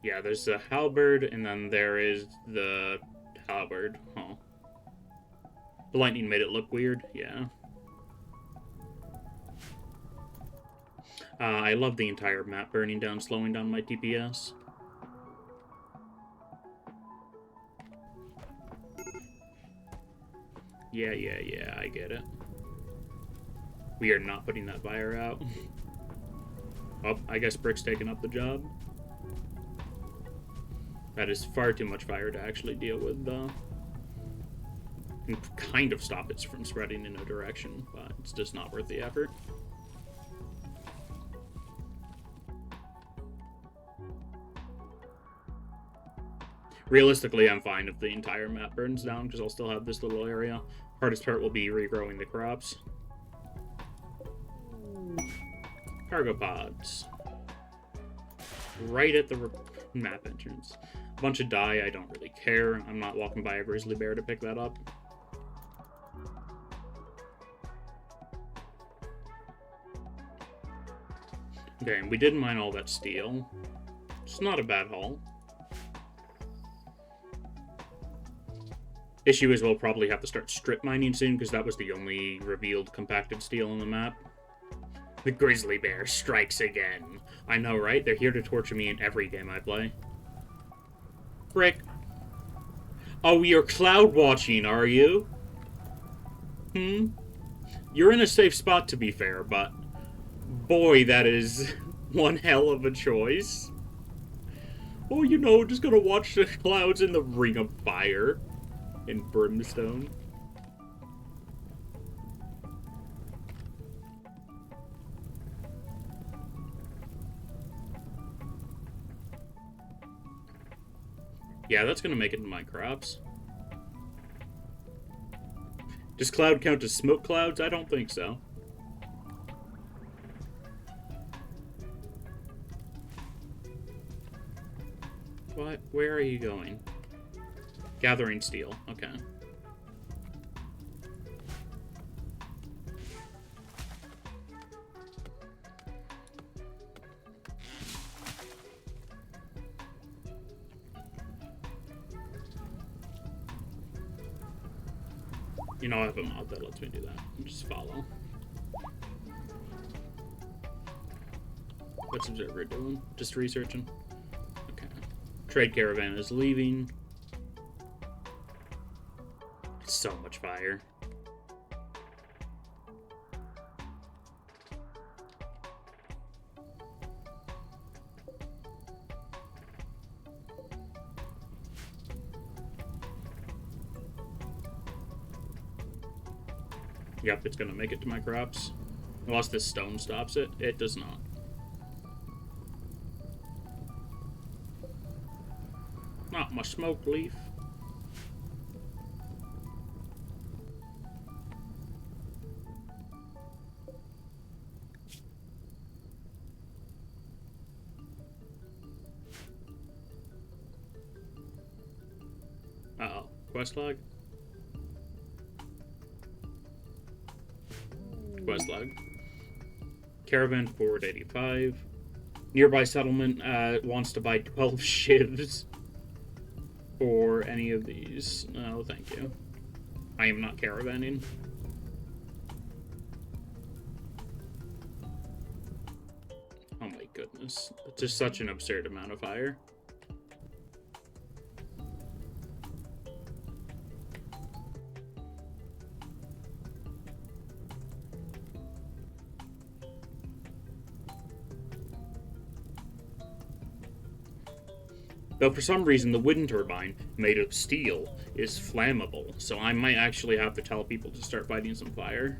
Speaker 1: Yeah, there's the halberd, and then there is the halberd. Huh. The lightning made it look weird, yeah. I love the entire map burning down, slowing down my DPS. Yeah, I get it. We are not putting that fire out. Oh, I guess Brick's taking up the job. That is far too much fire to actually deal with, though. Can kind of stop it from spreading in a direction, but it's just not worth the effort. Realistically, I'm fine if the entire map burns down, because I'll still have this little area. Hardest part will be regrowing the crops. Cargo pods. Right at the map entrance. A bunch of dye, I don't really care. I'm not walking by a grizzly bear to pick that up. Okay, and we did mine all that steel. It's not a bad haul. Issue is we'll probably have to start strip mining soon, because that was the only revealed compacted steel on the map. The grizzly bear strikes again. I know, right? They're here to torture me in every game I play. Frick. Oh, you're cloud watching, are you? You're in a safe spot, to be fair, but... boy, that is one hell of a choice. Oh, you know, just gonna watch the clouds in the ring of fire. In brimstone. Yeah, that's gonna make it in my crops. Does cloud count as smoke clouds? I don't think so. What? Where are you going? Gathering steel. Okay. You know, I have a mod that lets me do that. Just follow. What's Observer doing? Just researching? Okay. Trade caravan is leaving. So much fire. Yep, it's gonna make it to my crops. Unless this stone stops it. It does not. Not my smoke leaf. Uh-oh. Quest log? Quest log. Caravan forward 85. Nearby settlement wants to buy 12 shivs for any of these. No, thank you. I am not caravanning. Oh my goodness. It's just such an absurd amount of fire. Though for some reason the wind turbine, made of steel, is flammable, so I might actually have to tell people to start fighting some fire.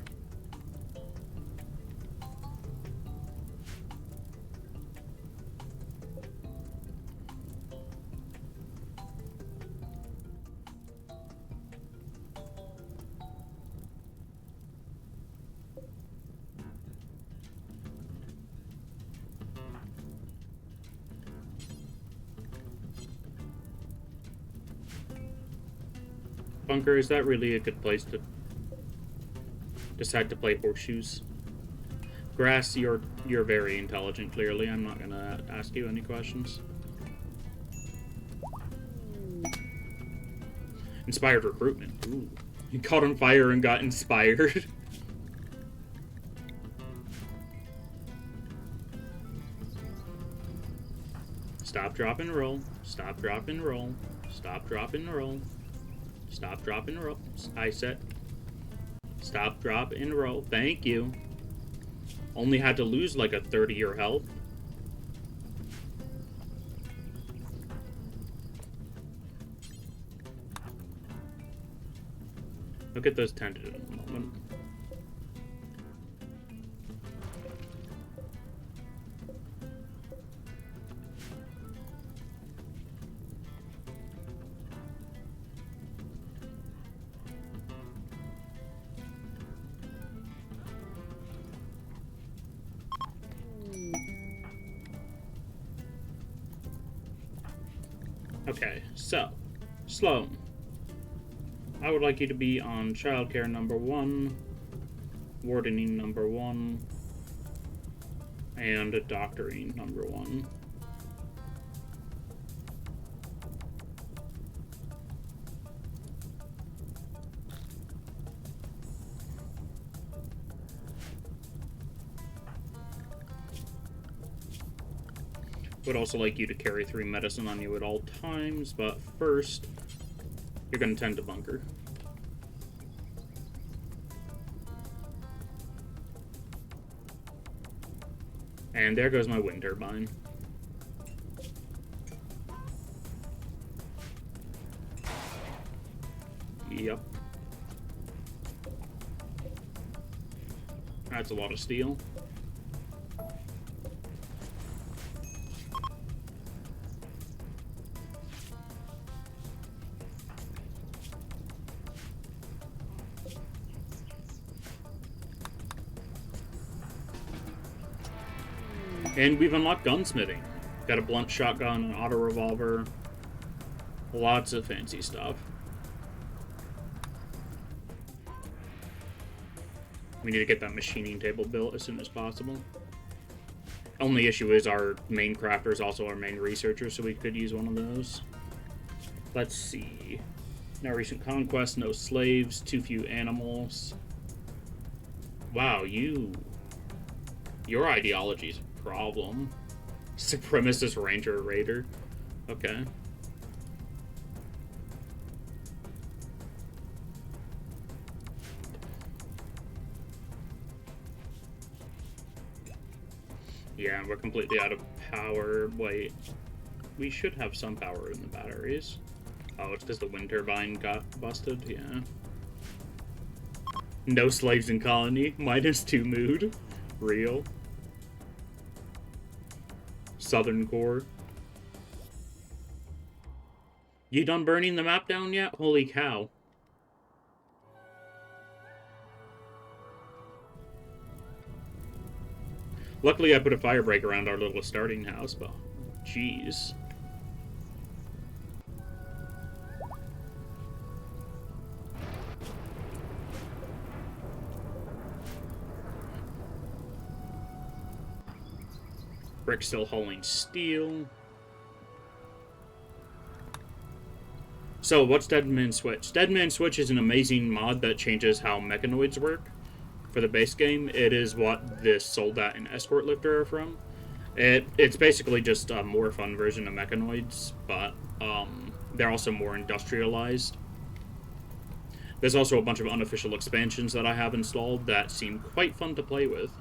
Speaker 1: Bunker, is that really a good place to decide to play horseshoes? Grass, you're very intelligent, clearly. I'm not gonna ask you any questions. Inspired recruitment. Ooh. You caught on fire and got inspired. Stop, drop, and roll. Stop, drop, and roll. Stop, drop, and roll. Stop, drop, and roll. I said. Stop, drop, and roll. Thank you. Only had to lose like a 30 your health. Look at those tended in a moment. Okay, so, Sloan, I would like you to be on childcare number 1, wardening number 1, and doctoring number 1. Would also like you to carry 3 medicine on you at all times, but first, you're going to tend to bunker. And there goes my wind turbine. Yep. That's a lot of steel. And we've unlocked gunsmithing. Got a blunt shotgun, an auto revolver, lots of fancy stuff. We need to get that machining table built as soon as possible. Only issue is our main crafter is also our main researcher, so we could use one of those. Let's see. No recent conquest, no slaves, too few animals. Wow, your ideology's a problem. Supremacist Ranger Raider. Okay. Yeah, we're completely out of power. Wait. We should have some power in the batteries. Oh, it's because the wind turbine got busted? Yeah. No slaves in colony. -2 mood. Real. Southern Core. You done burning the map down yet? Holy cow. Luckily I put a fire break around our little starting house, but jeez. Brick still hauling steel. So, what's Deadman Switch? Deadman Switch is an amazing mod that changes how mechanoids work. For the base game, it is what this Soldat and Escort Lifter are from. It's basically just a more fun version of mechanoids, but they're also more industrialized. There's also a bunch of unofficial expansions that I have installed that seem quite fun to play with.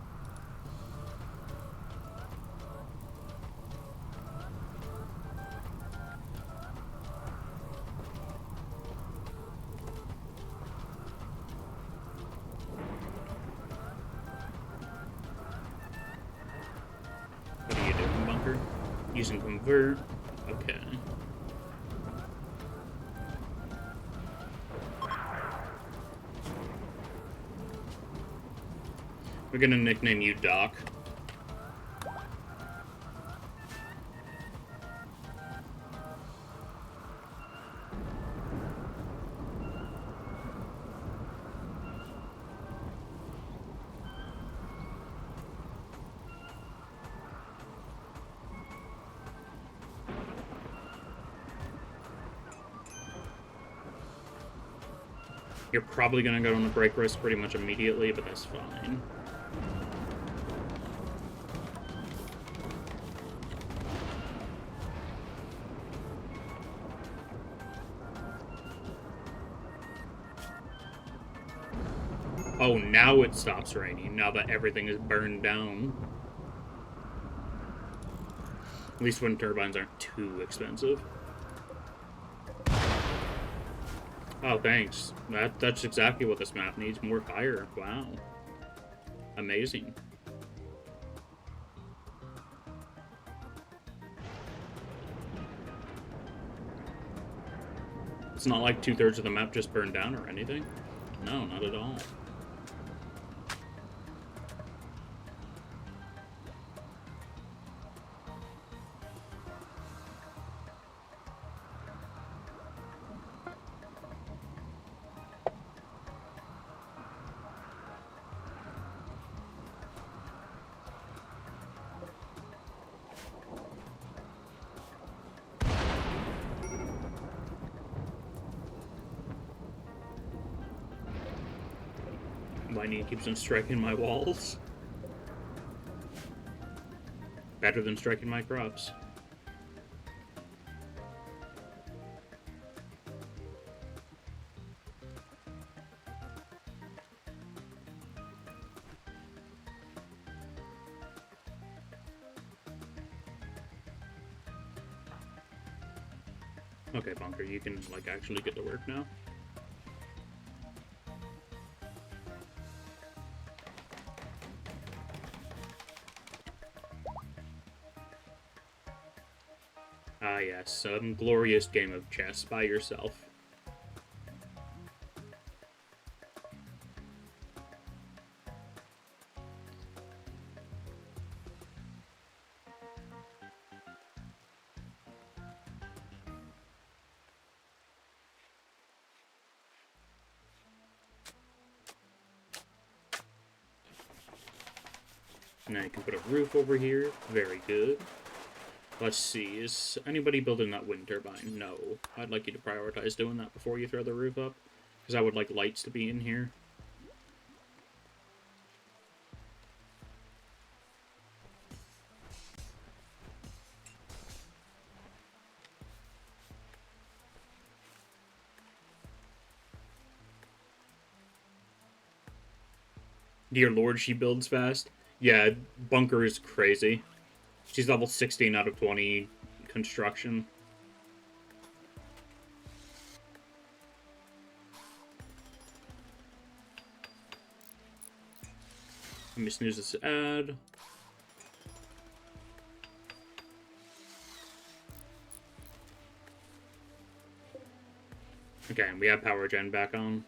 Speaker 1: Using convert. Okay. We're gonna nickname you Doc. You're probably going to go on the break risk pretty much immediately, but that's fine. Oh, now it stops raining, now that everything is burned down. At least wind turbines aren't too expensive. Oh, thanks. That's exactly what this map needs. More fire. Wow. Amazing. It's not like 2/3 of the map just burned down or anything. No, not at all. Lightning keeps on striking my walls. Better than striking my crops. Okay, Bunker, you can, like, actually get to work now. Ah, yes, some glorious game of chess by yourself. Now you can put a roof over here. Very good. Let's see, is anybody building that wind turbine? No. I'd like you to prioritize doing that before you throw the roof up, because I would like lights to be in here. Dear Lord, she builds fast. Yeah, Bunker is crazy. She's level 16 out of 20 construction. Let me snooze this ad. Okay, and we have power gen back on.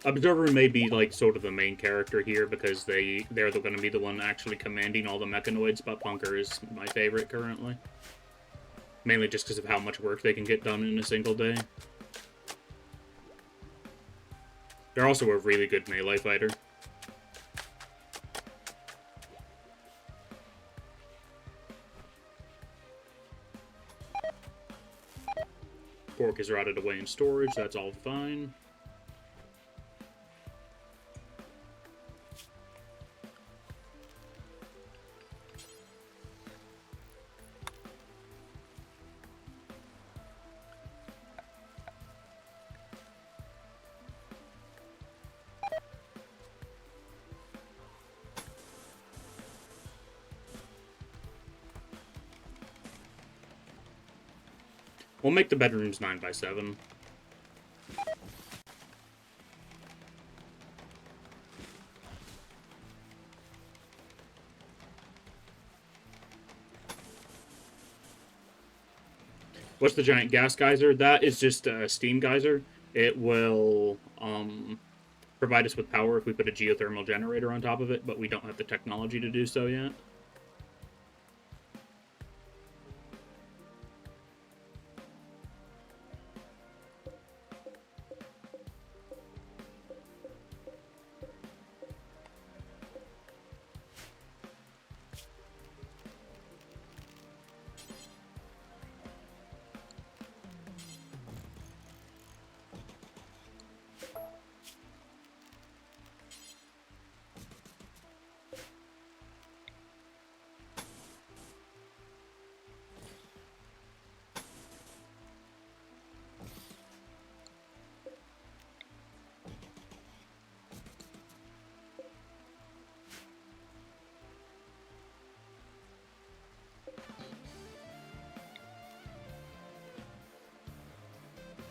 Speaker 1: Observer may be like sort of the main character here because they're going to be the one actually commanding all the mechanoids, but Bunker is my favorite currently. Mainly just because of how much work they can get done in a single day. They're also a really good melee fighter. Pork is rotted away in storage, that's all fine. We'll make the bedrooms 9x7. What's the giant gas geyser? That is just a steam geyser. It will provide us with power if we put a geothermal generator on top of it, but we don't have the technology to do so yet.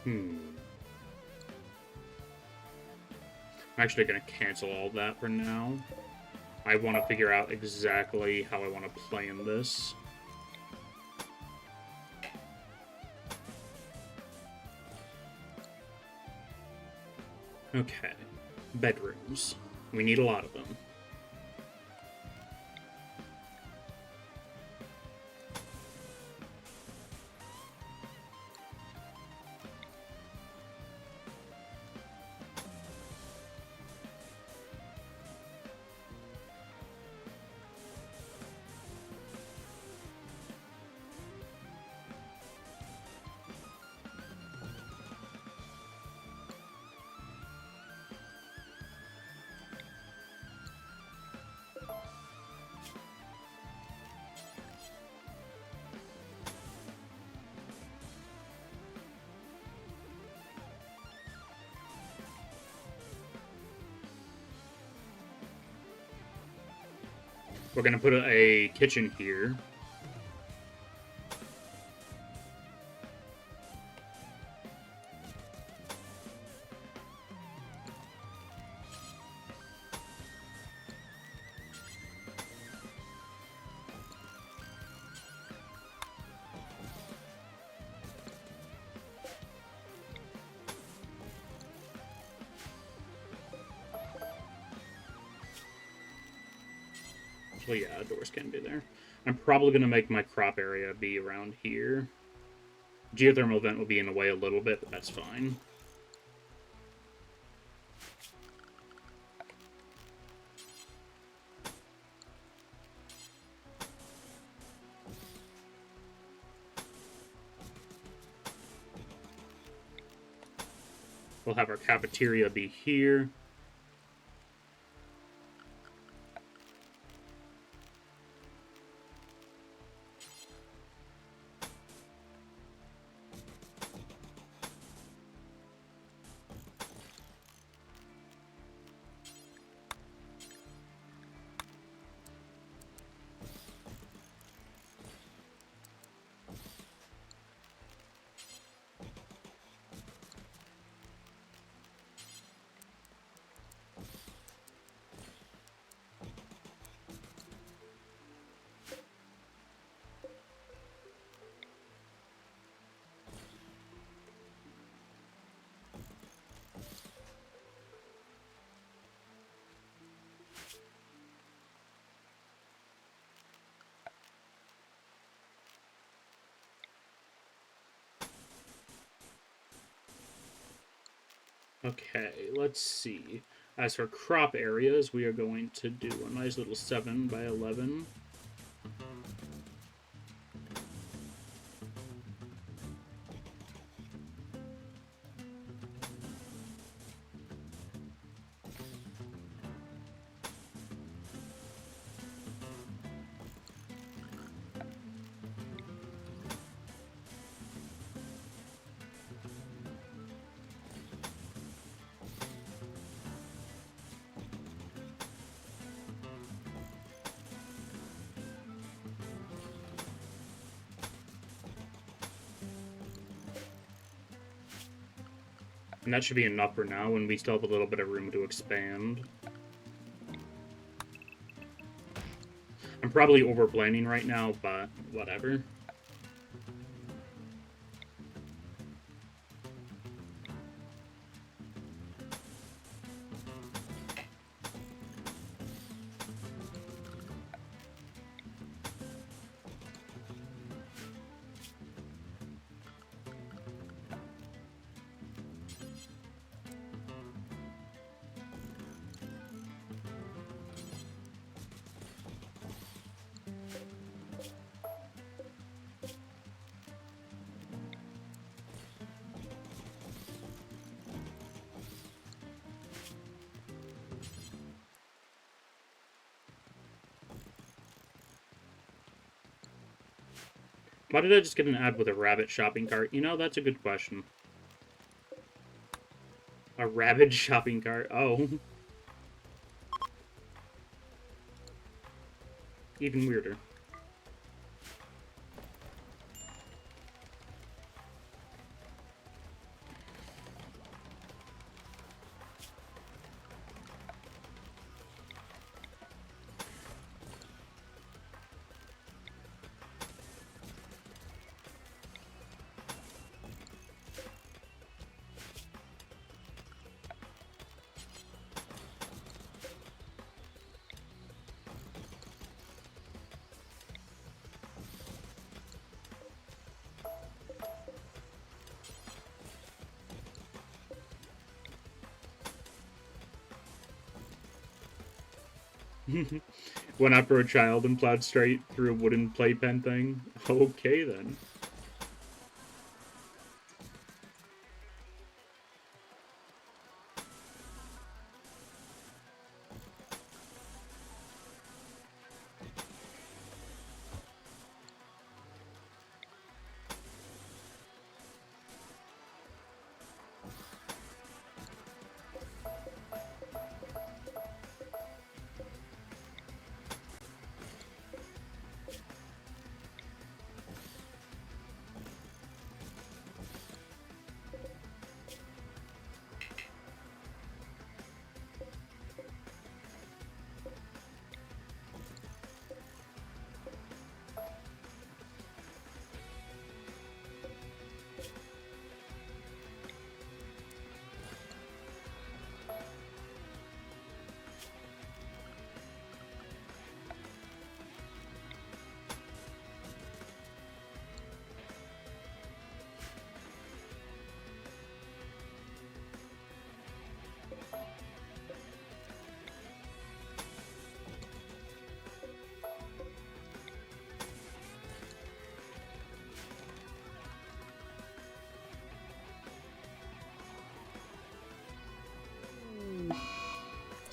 Speaker 1: I'm actually going to cancel all that for now. I want to figure out exactly how I want to play in this. Okay. Bedrooms. We need a lot of them. We're gonna put a kitchen here. Well, yeah, doors can be there. I'm probably going to make my crop area be around here. Geothermal vent will be in the way a little bit, but that's fine. We'll have our cafeteria be here. Okay, let's see. As for crop areas, we are going to do a nice little 7 by 11. And that should be enough for now, and we still have a little bit of room to expand. I'm probably over-planning right now, but whatever. Why did I just get an ad with a rabbit shopping cart? You know, that's a good question. A rabbit shopping cart? Oh. Even weirder. Went after a child and plowed straight through a wooden playpen thing? Okay, then.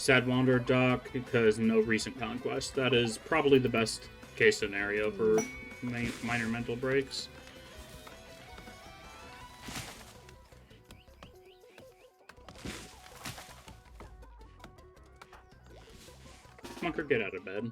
Speaker 1: Sad Wanderer dock because no recent conquest. That is probably the best case scenario for minor mental breaks. Monker, get out of bed.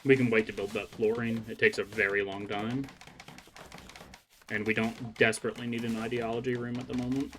Speaker 1: We can wait to build that flooring. It takes a very long time. And we don't desperately need an ideology room at the moment.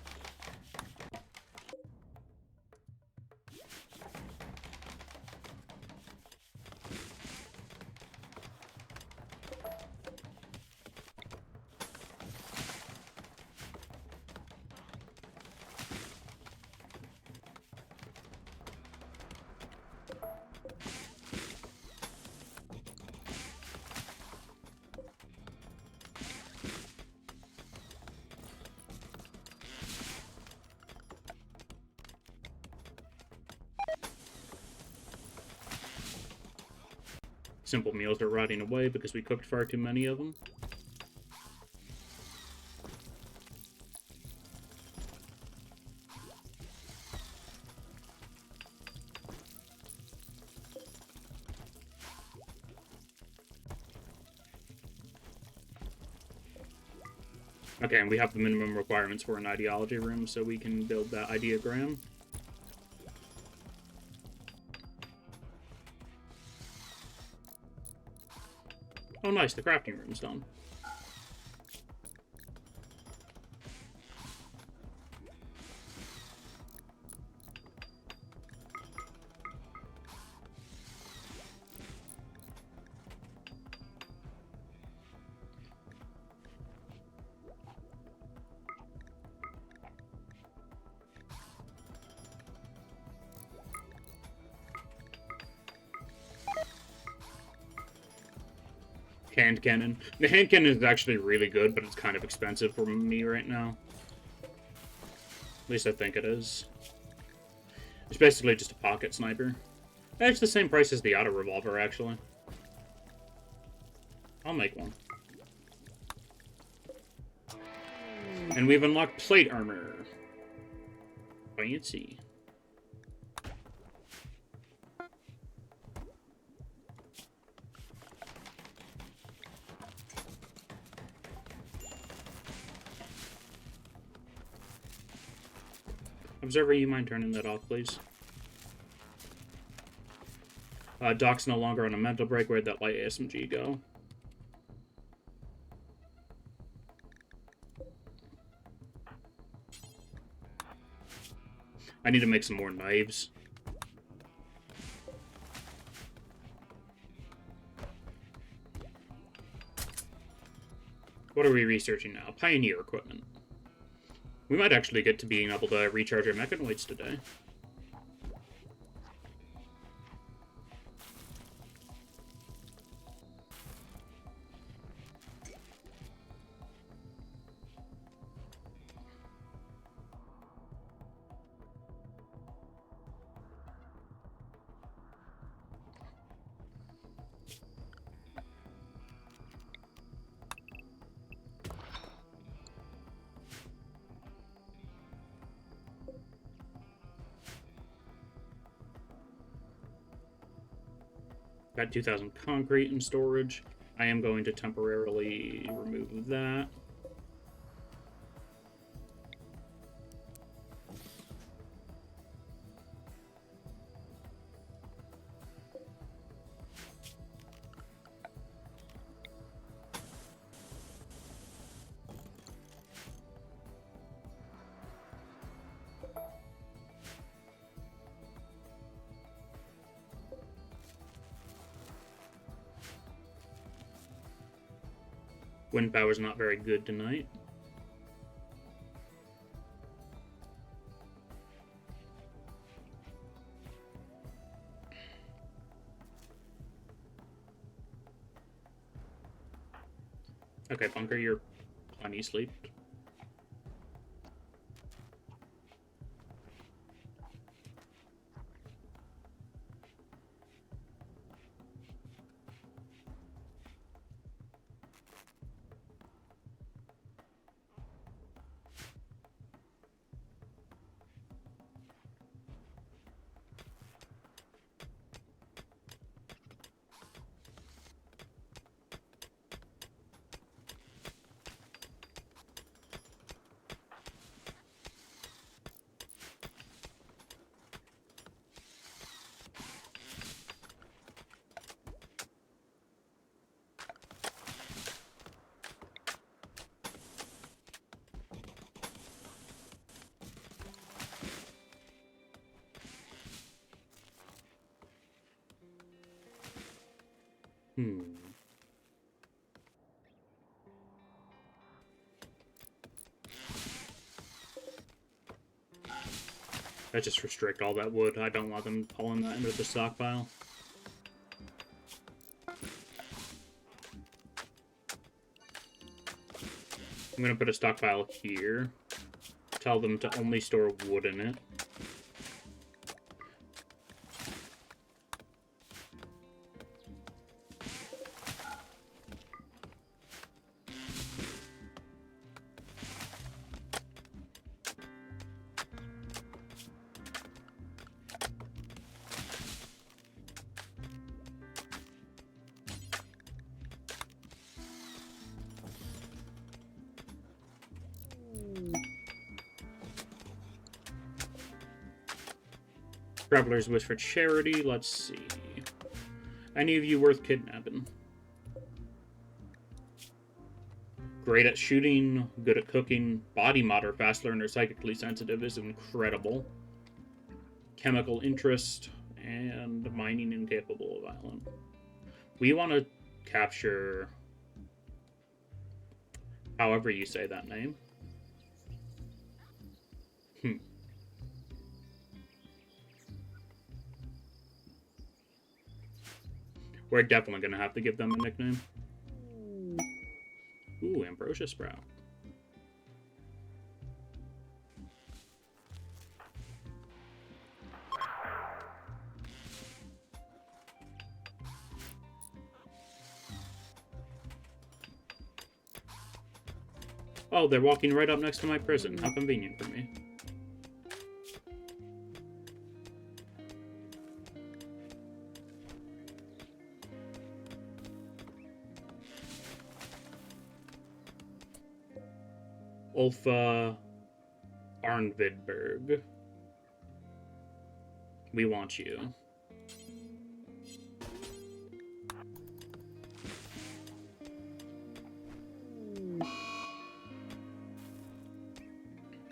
Speaker 1: Simple meals are rotting away because we cooked far too many of them. Okay, and we have the minimum requirements for an ideology room, so we can build that ideogram. Oh, nice, the crafting room's done. Hand cannon. The hand cannon is actually really good, but it's kind of expensive for me right now. At least I think it is. It's basically just a pocket sniper. It's the same price as the auto revolver, actually. I'll make one. And we've unlocked plate armor. Fancy. Observer, you mind turning that off, please? Doc's no longer on a mental break. Where'd that light ASMG go? I need to make some more knives. What are we researching now? Pioneer equipment. We might actually get to being able to recharge our mechanoids today. Got 2,000 concrete in storage. I am going to temporarily remove that. Wind power's not very good tonight. Okay, Bunker, you're plenty sleeped. Hmm. That just restrict all that wood. I don't want them pulling that into the stockpile. I'm gonna put a stockpile here. Tell them to only store wood in it. Traveler's Wish for charity. Let's see. Any of you worth kidnapping? Great at shooting, good at cooking, body modder, fast learner, psychically sensitive is incredible. Chemical interest, and mining incapable of violent. We want to capture however you say that name. We're definitely going to have to give them a nickname. Ooh, Ambrosia Sprout. Oh, they're walking right up next to my prison. How convenient for me. Ulfa Arnvidberg. We want you.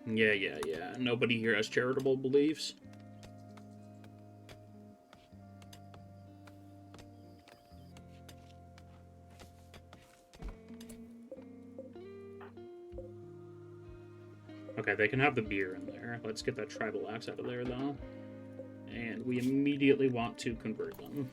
Speaker 1: Yeah. Nobody here has charitable beliefs. Okay, they can have the beer in there. Let's get that tribal axe out of there, though. And we immediately want to convert them.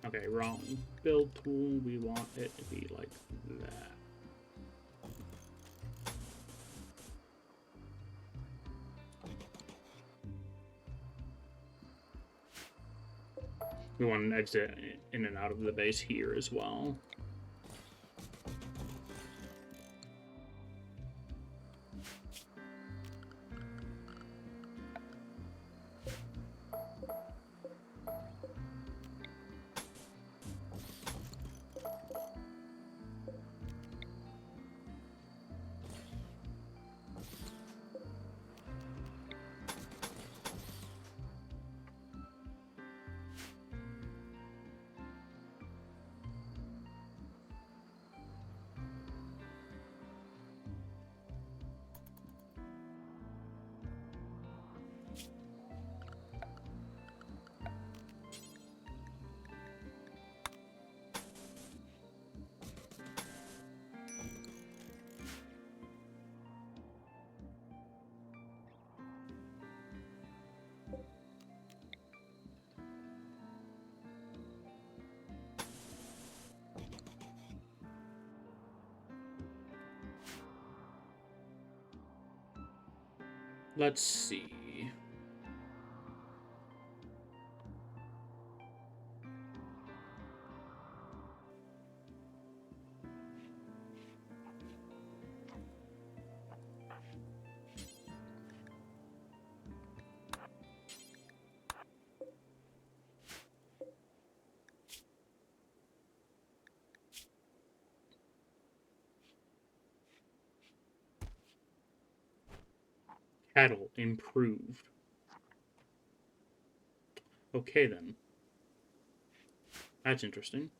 Speaker 1: Okay, wrong build tool. We want it to be like that. We want an exit in and out of the base here as well. Let's see. Cattle improved. Okay, then. That's interesting.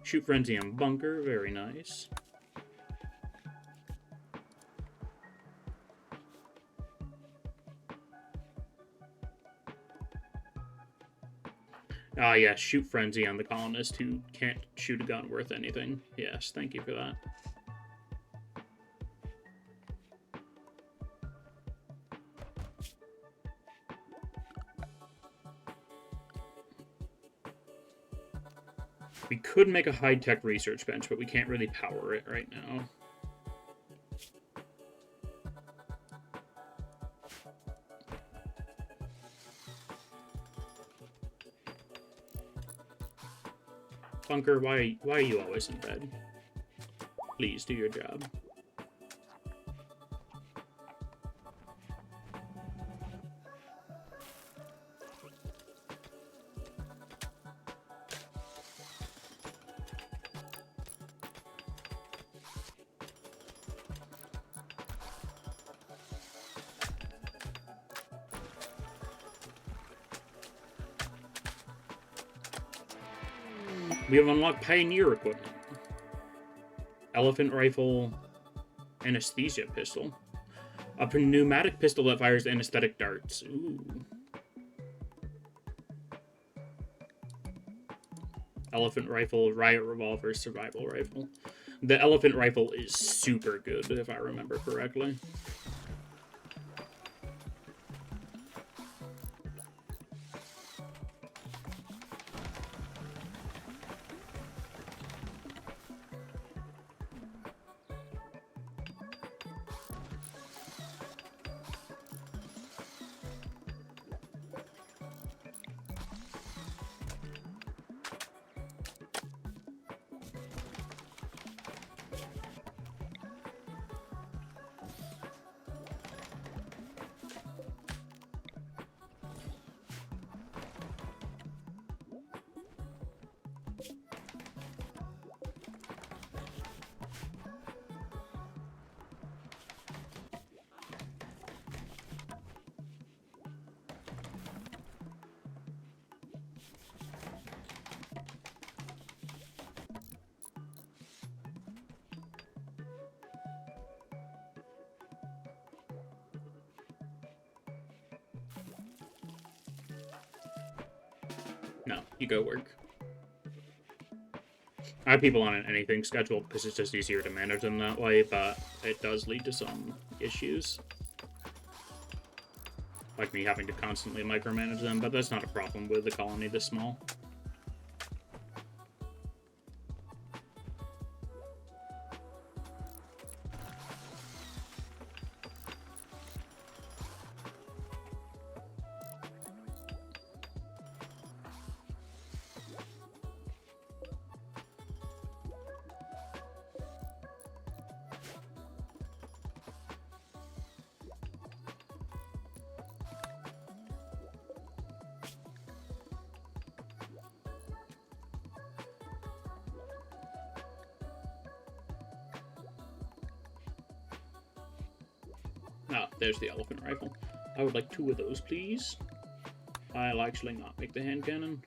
Speaker 1: Shoot Frenzy and Bunker. Very nice. Ah, yes. Shoot Frenzy on the colonist who can't shoot a gun worth anything. Yes, thank you for that. We could make a high-tech research bench, but we can't really power it right now. Bunker, why are you always in bed? Please do your job. We have unlocked Pioneer equipment. Elephant rifle, anesthesia pistol. A pneumatic pistol that fires anesthetic darts. Ooh. Elephant rifle, riot revolver, survival rifle. The elephant rifle is super good, if I remember correctly. No, you go work. I have people on an anything schedule because it's just easier to manage them that way, but it does lead to some issues. Like me having to constantly micromanage them, but that's not a problem with a colony this small. Ah, there's the elephant rifle. I would like 2 of those, please. I'll actually not make the hand cannon.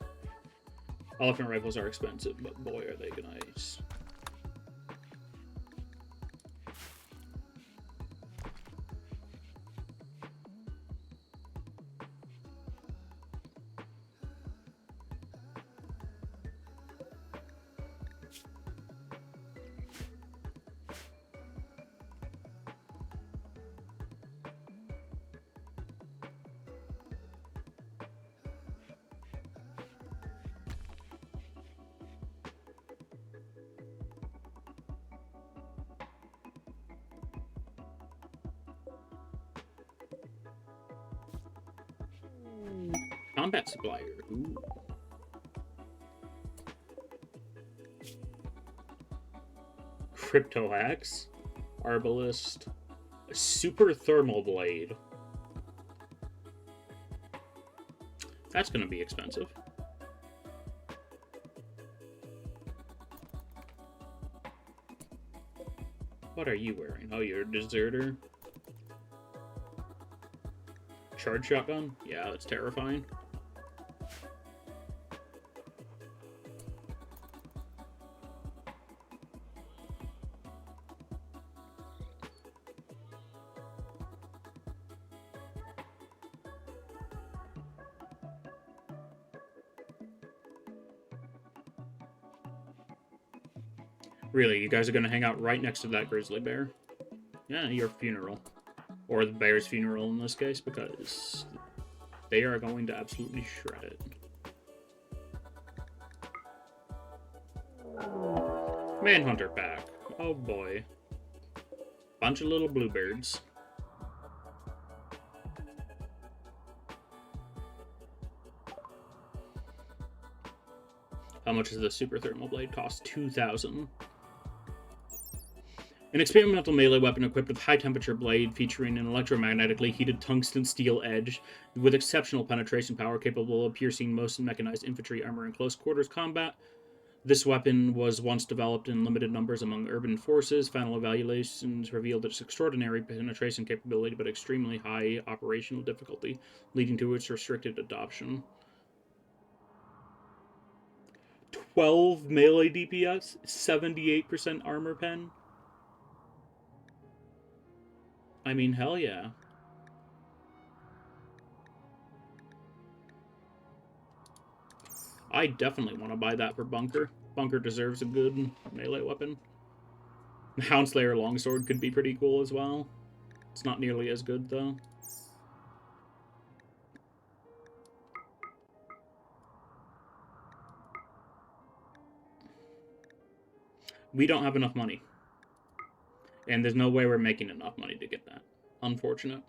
Speaker 1: Elephant rifles are expensive, but boy, are they nice. Combat supplier. Ooh. Crypto axe. Arbalist. A super thermal blade. That's going to be expensive. What are you wearing? Oh, you're a deserter. Charge shotgun? Yeah, that's terrifying. Really, you guys are going to hang out right next to that grizzly bear? Yeah, your funeral. Or the bear's funeral in this case, because they are going to absolutely shred it. Manhunter pack. Oh boy. Bunch of little bluebirds. How much does the super thermal blade cost? 2,000. An experimental melee weapon equipped with high-temperature blade featuring an electromagnetically heated tungsten steel edge with exceptional penetration power capable of piercing most mechanized infantry armor in close quarters combat. This weapon was once developed in limited numbers among urban forces. Final evaluations revealed its extraordinary penetration capability but extremely high operational difficulty, leading to its restricted adoption. 12 melee DPS, 78% armor pen. I mean, hell yeah. I definitely want to buy that for Bunker. Bunker deserves a good melee weapon. Houndslayer Longsword could be pretty cool as well. It's not nearly as good, though. We don't have enough money. And there's no way we're making enough money to get that. Unfortunate.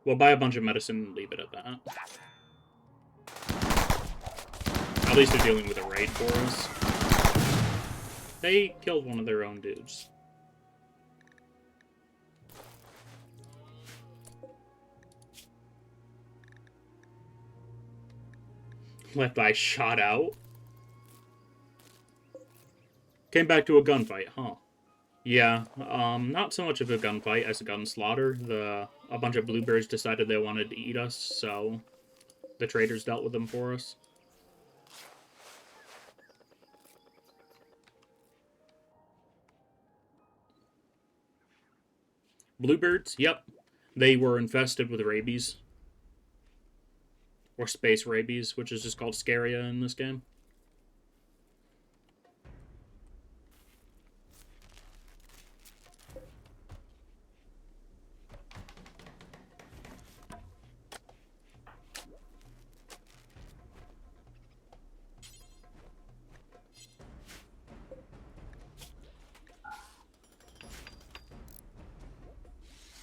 Speaker 1: We'll buy a bunch of medicine and leave it at that. At least they're dealing with a raid for us. They killed one of their own dudes. Left eye shot out. Came back to a gunfight, huh? Yeah, not so much of a gunfight as a gun slaughter. A bunch of bluebirds decided they wanted to eat us, so the traders dealt with them for us. Bluebirds? Yep. They were infested with rabies. Or space rabies, which is just called Scaria in this game.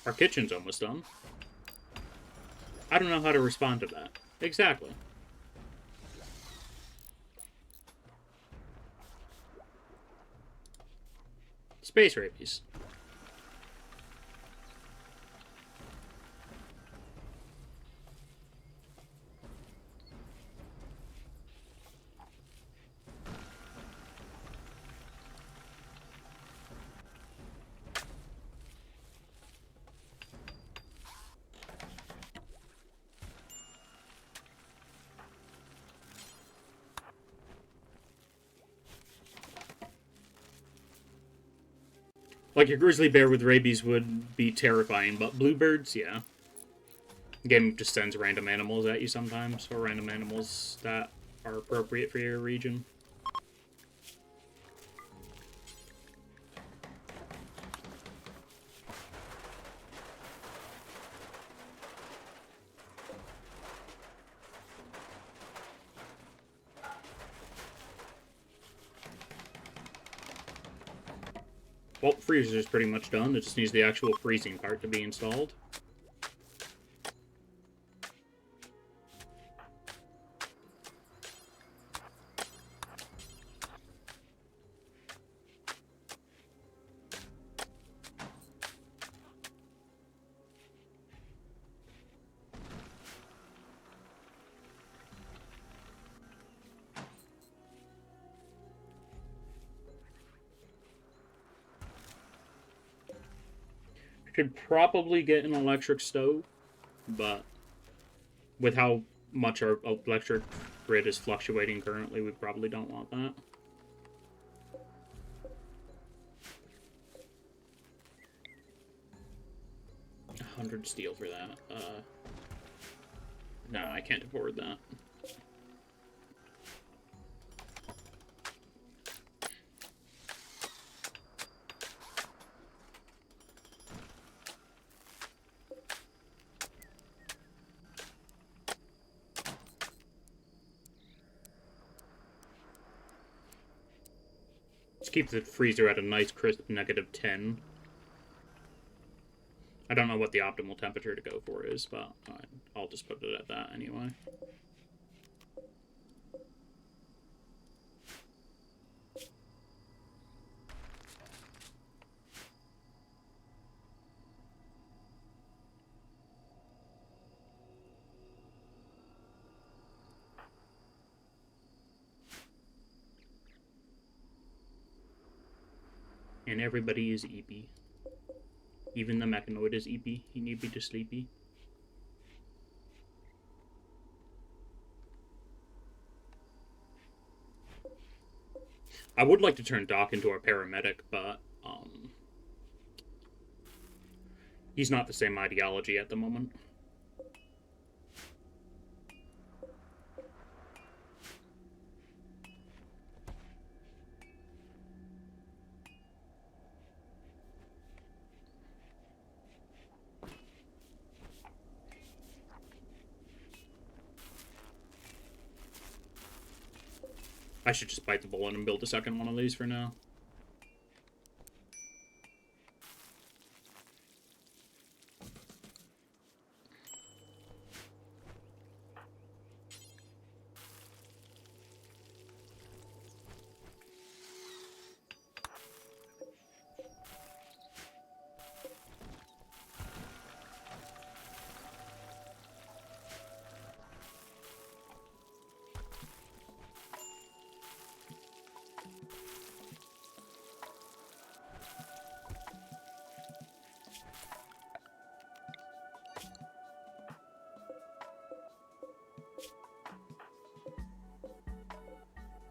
Speaker 1: Our kitchen's almost done. I don't know how to respond to that. Exactly. Space rabies. Like, a grizzly bear with rabies would be terrifying, but bluebirds, yeah. The game just sends random animals at you sometimes, or random animals that are appropriate for your region. Well, freezer's pretty much done. It just needs the actual freezing part to be installed. Could probably get an electric stove, but with how much our electric grid is fluctuating currently, we probably don't want that. $100 steel for that. No, I can't afford that. Let's keep the freezer at a nice crisp -10. I don't know what the optimal temperature to go for is, but I'll just put it at that anyway. And everybody is eepy. Even the mechanoid is eepy. He need be to sleepy. I would like to turn Doc into our paramedic, but he's not the same ideology at the moment. I should just bite the bullet and build a second one of these for now.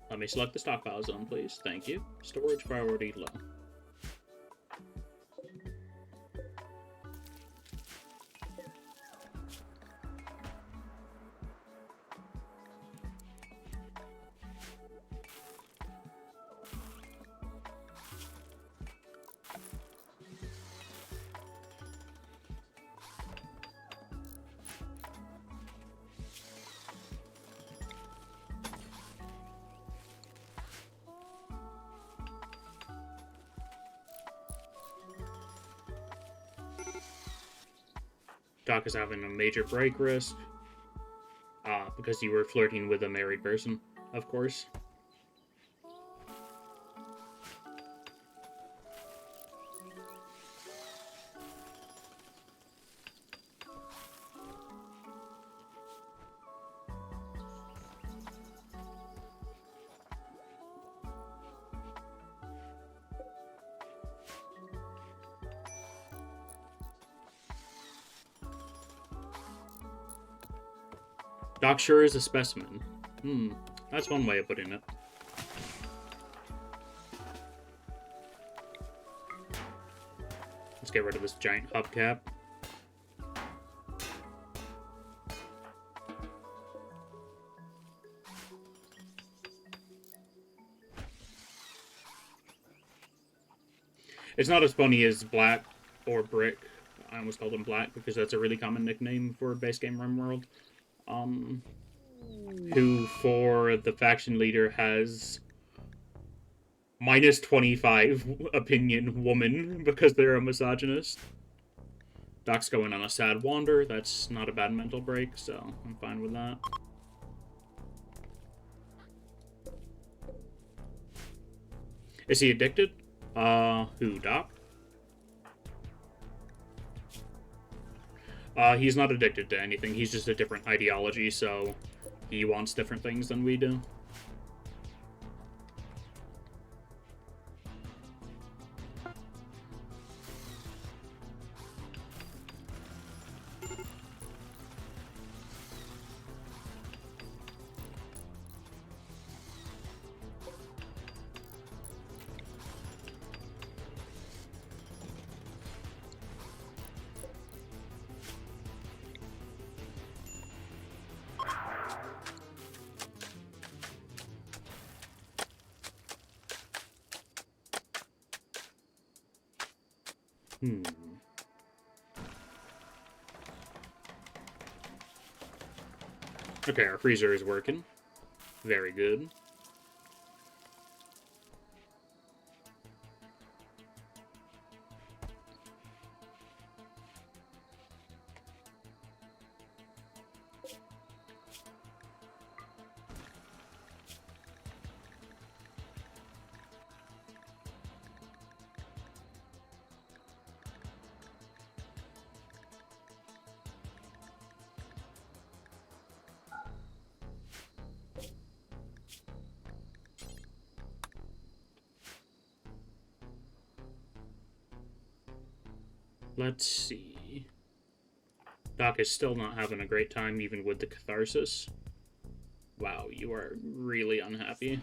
Speaker 1: Let me select the stockpile zone, please. Thank you. Storage priority low. Doc is having a major break risk. Because you were flirting with a married person, of course. Doc sure is a specimen. That's one way of putting it. Let's get rid of this giant hubcap. It's not as funny as Black or Brick. I almost called him Black because that's a really common nickname for base game Rimworld. Who, for the faction leader, has Minus 25 opinion woman because they're a misogynist. Doc's going on a sad wander. That's not a bad mental break, so I'm fine with that. Is he addicted? Who, Doc? He's not addicted to anything. He's just a different ideology, so he wants different things than we do. Okay, our freezer is working. Very good. Let's see. Doc is still not having a great time even with the catharsis. Wow, you are really unhappy.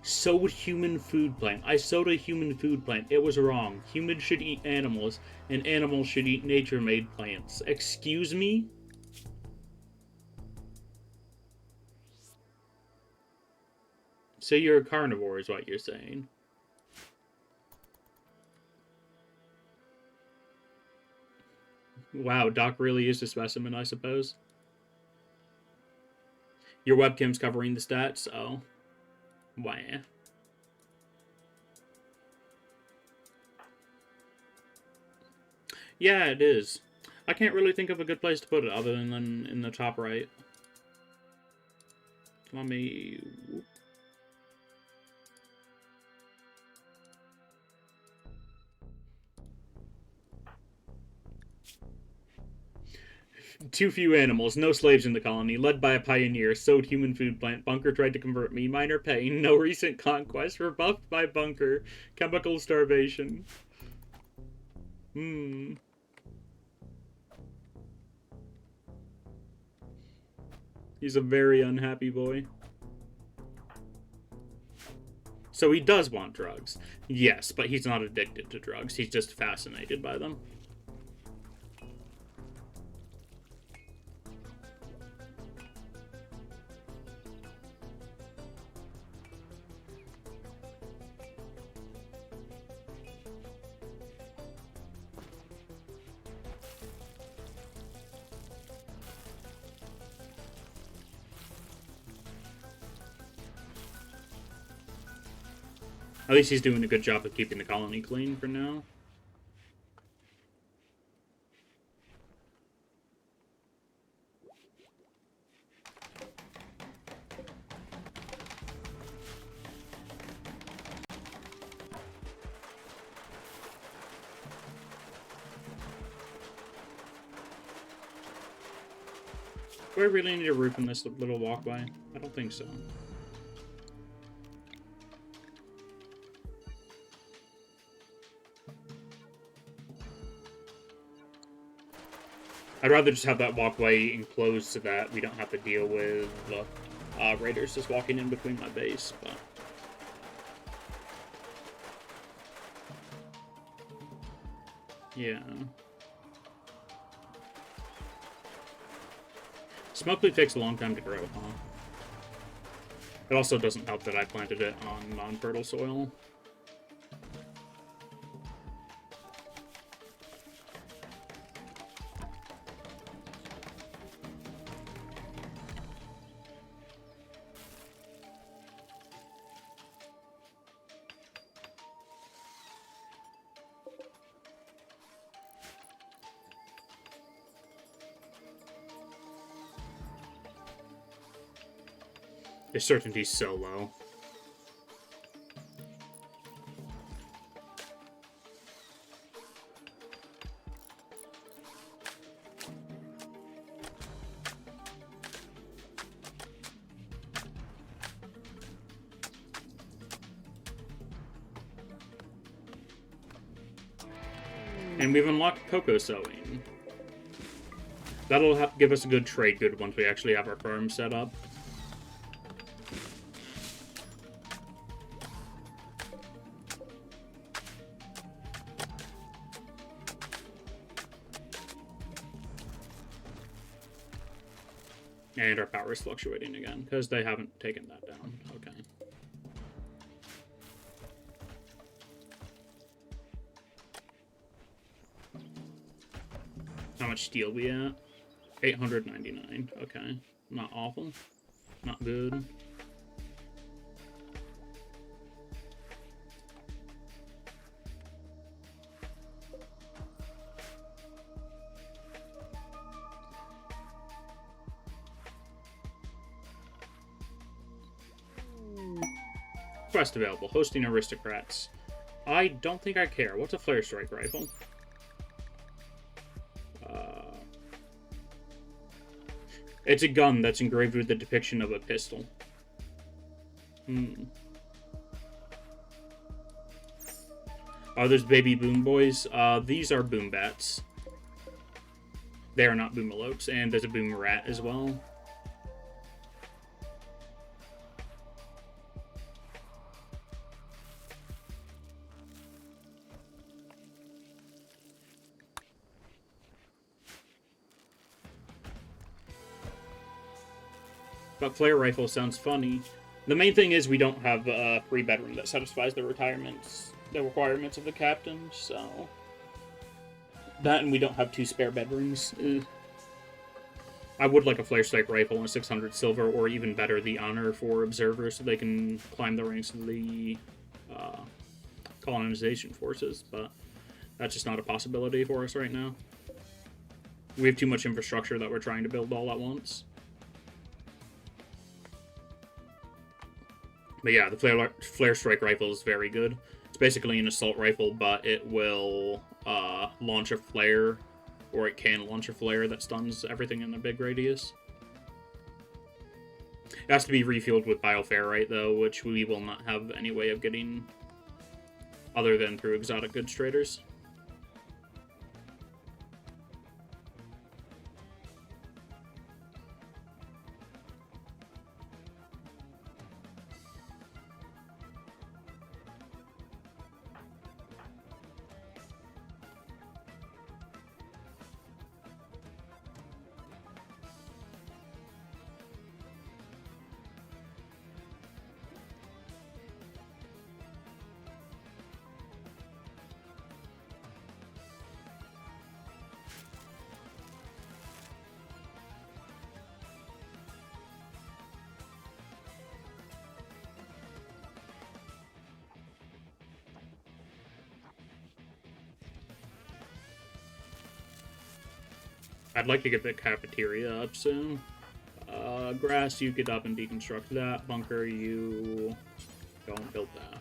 Speaker 1: Sowed human food plant. I sowed a human food plant. It was wrong. Humans should eat animals, and animals should eat nature-made plants. Excuse me? So you're a carnivore is what you're saying. Wow, Doc really is a specimen, I suppose. Your webcam's covering the stats, oh. Wow. Yeah, it is. I can't really think of a good place to put it other than in the top right. Let me... Too few animals, no slaves in the colony, led by a pioneer, sowed human food plant, Bunker tried to convert me, minor pain, no recent conquest, rebuffed by Bunker, chemical starvation. He's a very unhappy boy. So he does want drugs. Yes, but he's not addicted to drugs. He's just fascinated by them. At least he's doing a good job of keeping the colony clean for now. Do I really need a roof in this little walkway? I don't think so. I'd rather just have that walkway enclosed so that we don't have to deal with raiders just walking in between my base, but... yeah. Smokeweed takes a long time to grow, huh? It also doesn't help that I planted it on non-fertile soil. The certainty's so low. And we've unlocked cocoa sowing. That'll give us a good trade good once we actually have our farm set up. And our power is fluctuating again, because they haven't taken that down. Okay. How much steel we at? 899. Okay. Not awful. Not good. Quest available. Hosting aristocrats. I don't think I care. What's a flare strike rifle? It's a gun that's engraved with the depiction of a pistol. Oh, there's baby boom boys. These are boom bats. They are not boomalopes, and there's a boom rat as well. But flare rifle sounds funny. The main thing is we don't have a free bedroom that satisfies the requirements of the captain, so... That, and we don't have 2 spare bedrooms. I would like a flare strike rifle and a 600 silver, or even better, the honor for observers, so they can climb the ranks of the colonization forces, but that's just not a possibility for us right now. We have too much infrastructure that we're trying to build all at once. But yeah, the flare strike rifle is very good. It's basically an assault rifle, but it will launch a flare, or it can launch a flare that stuns everything in a big radius. It has to be refueled with bioferrite, though, which we will not have any way of getting other than through exotic goods traders. I'd like to get the cafeteria up soon. Grass, you get up and deconstruct that. Bunker, you go and build that.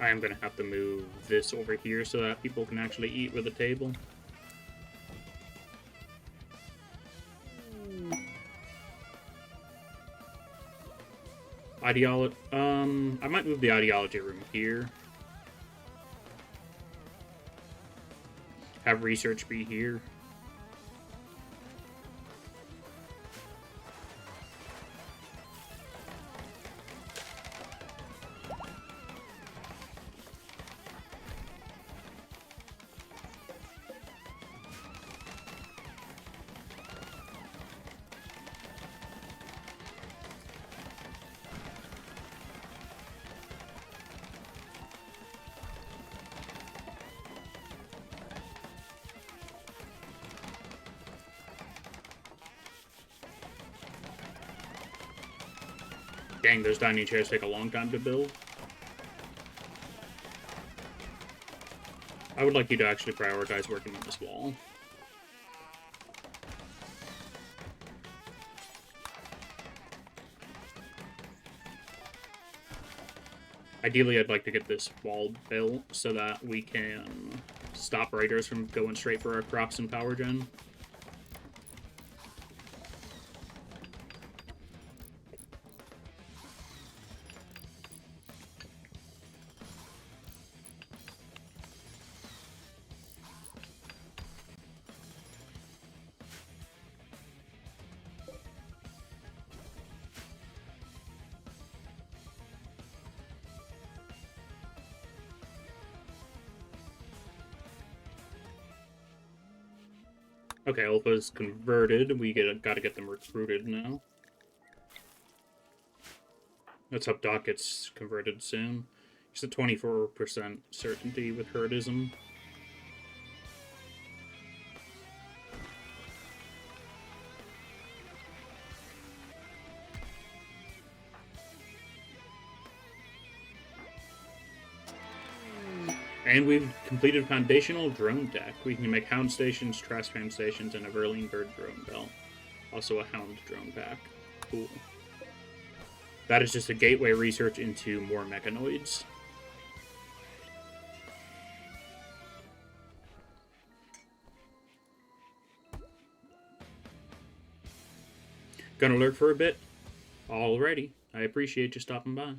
Speaker 1: I am going to have to move this over here so that people can actually eat with a table. Ideology. I might move the ideology room here. Have research be here. Dang, those dining chairs take a long time to build. I would like you to actually prioritize working on this wall. Ideally, I'd like to get this wall built so that we can stop raiders from going straight for our crops and power gen. Okay, Alpha's converted. We gotta get them recruited now. Let's hope Doc gets converted soon. He's at 24% certainty with herdism. And we've completed foundational drone tech. We can make hound stations, trash fan stations, and a Verling bird drone belt. Also a hound drone pack. Cool. That is just a gateway research into more mechanoids. Gonna lurk for a bit? Alrighty. I appreciate you stopping by.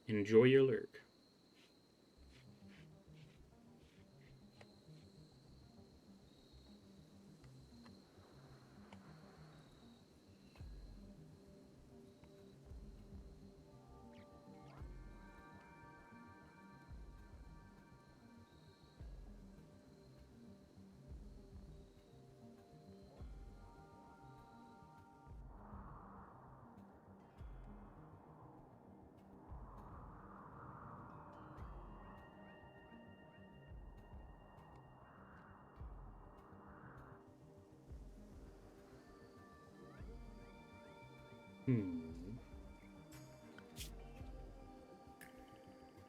Speaker 1: Enjoy your lurk.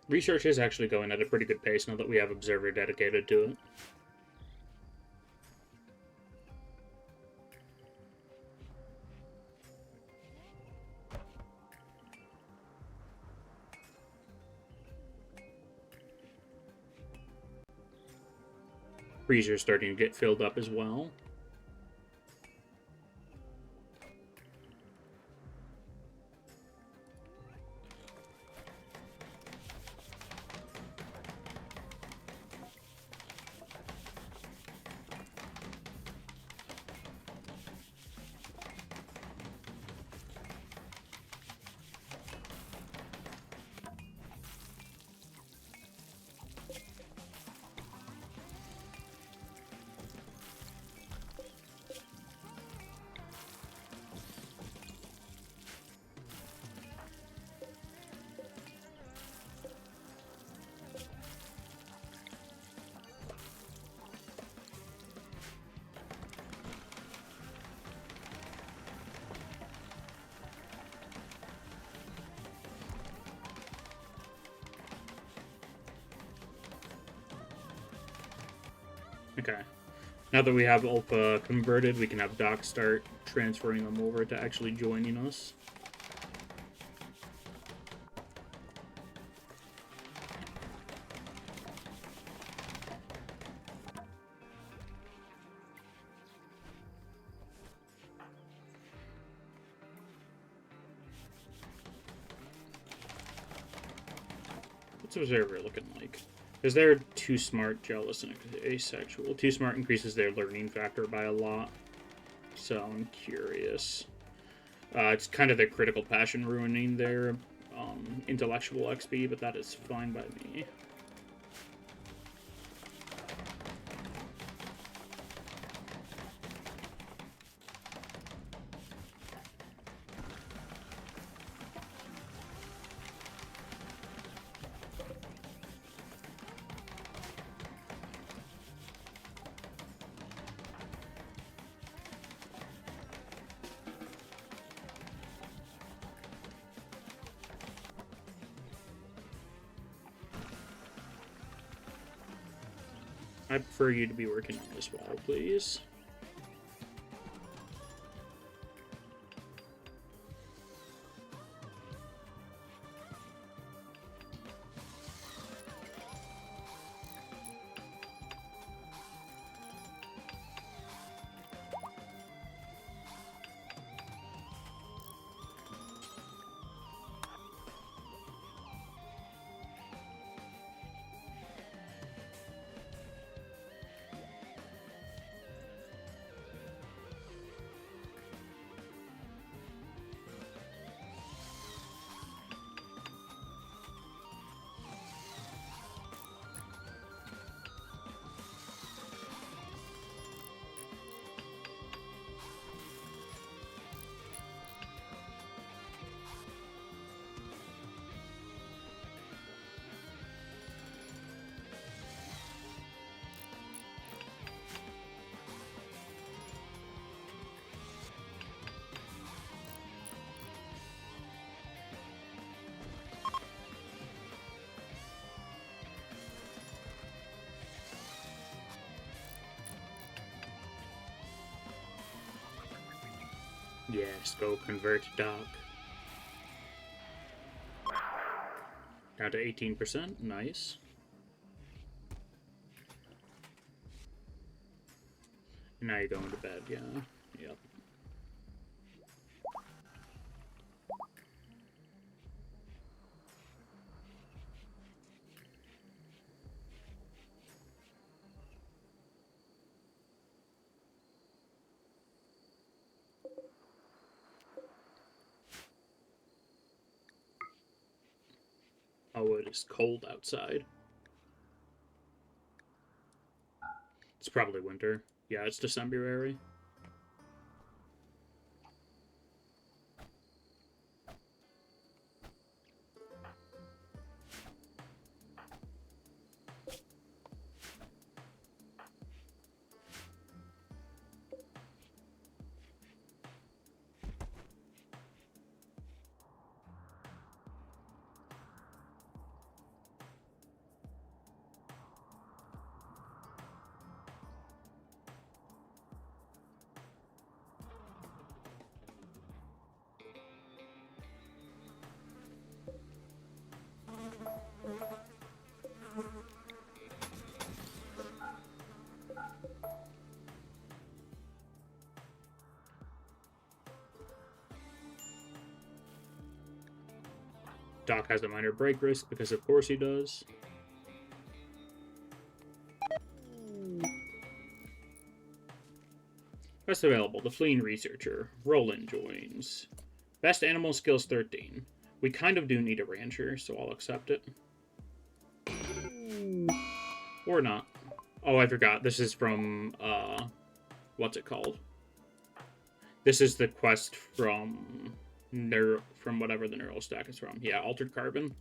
Speaker 1: Research is actually going at a pretty good pace now that we have Observer dedicated to it. Freezer's starting to get filled up as well. Okay. Now that we have Alpha converted, we can have Doc start transferring them over to actually joining us. What's Observer looking like? Because they're too smart, jealous, and asexual. Too smart increases their learning factor by a lot. So I'm curious. It's kind of their critical passion ruining their intellectual XP, but that is fine by me. I prefer you to be working on this wall, please. Yes, go convert Doc. Down to 18%. Nice. Now you're going to bed, yeah. Yep. Oh, it is cold outside. It's probably winter. Yeah, it's December-ary. Doc has a minor break risk because of course he does. Best available, the Fleeing Researcher. Roland joins. Best animal skills 13. We kind of do need a rancher, so I'll accept it. Or not. Oh, I forgot. This is from, what's it called? This is the quest from whatever the neural stack is from. Yeah, Altered Carbon.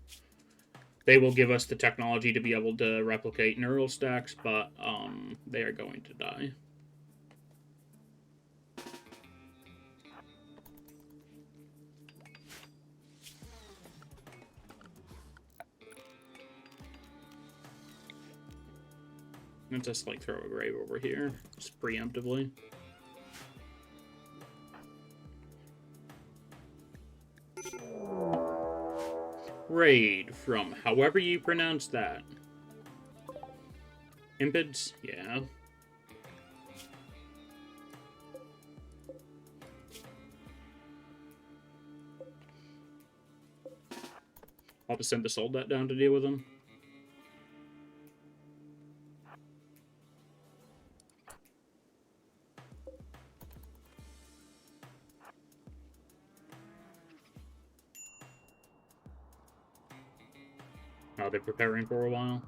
Speaker 1: They will give us the technology to be able to replicate neural stacks, but they are going to die. Let's just like throw a grave over here, just preemptively. Raid from however you pronounce that. Impids? Yeah. I'll just send the soldat down to deal with him. Oh, they're preparing for a while.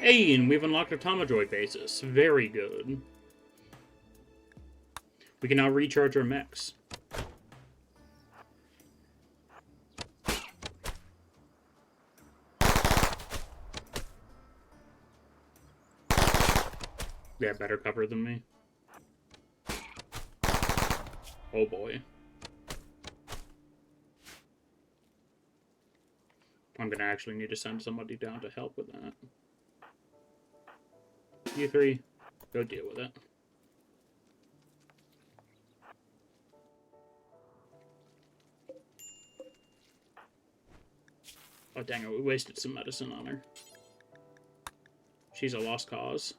Speaker 1: Hey, and we've unlocked Automodroid bases. Very good. We can now recharge our mechs. They have better cover than me. Oh boy. I'm gonna actually need to send somebody down to help with that. You three, go deal with it. Oh dang it, we wasted some medicine on her. She's a lost cause.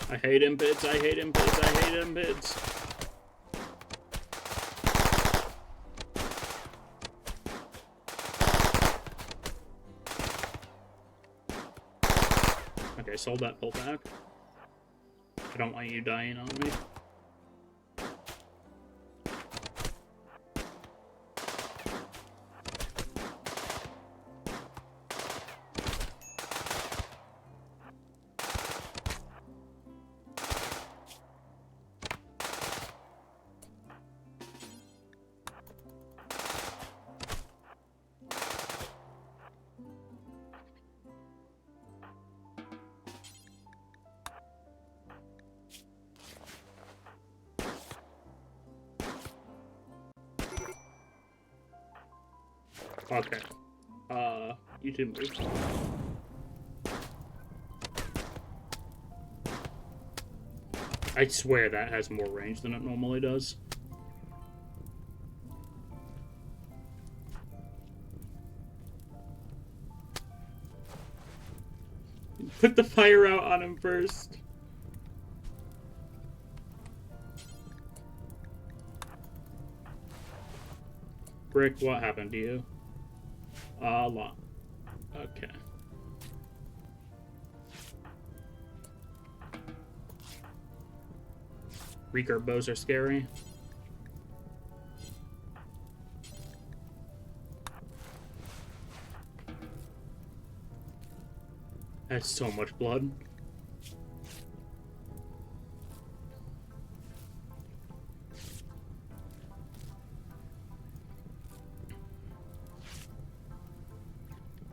Speaker 1: I hate impids, I hate impids, I hate impids. Okay, sold that pullback. I don't want you dying on me. Okay. You two move. I swear that has more range than it normally does. Put the fire out on him first. Brick, what happened to you? A lot. Okay. Recurve bows are scary. That's so much blood.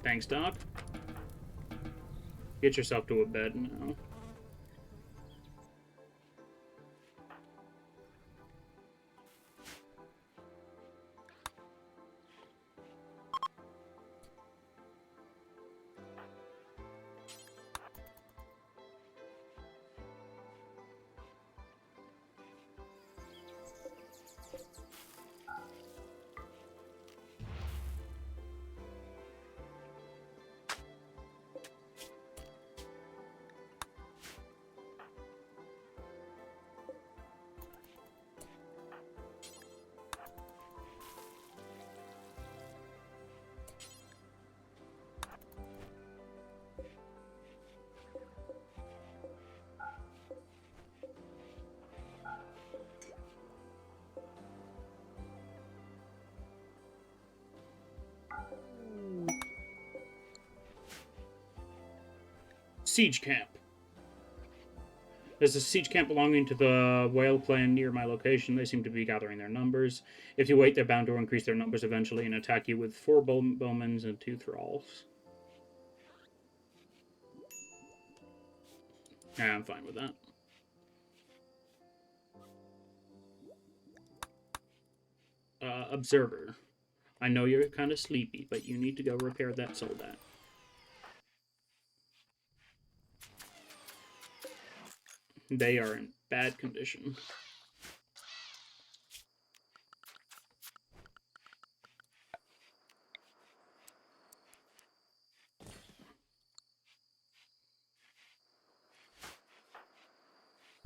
Speaker 1: Thanks, Doc. Get yourself to a bed now. Siege camp. There's a siege camp belonging to the Whale clan near my location. They seem to be gathering their numbers. If you wait, they're bound to increase their numbers eventually and attack you with 4 bowmen and 2 thralls. Yeah, I'm fine with that. Observer. I know you're kind of sleepy, but you need to go repair that soldat. They are in bad condition.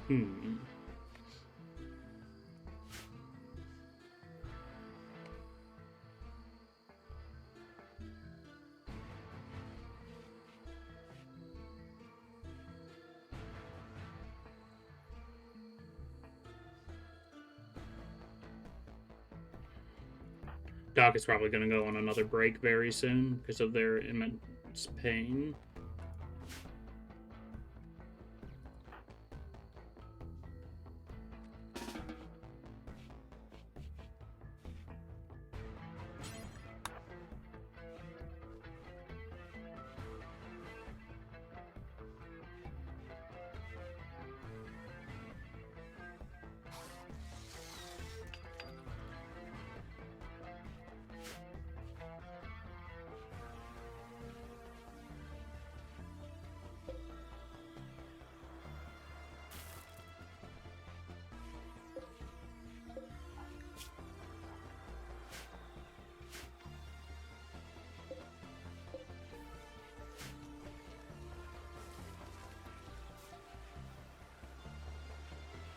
Speaker 1: Hmm. Doc is probably going to go on another break very soon because of their immense pain.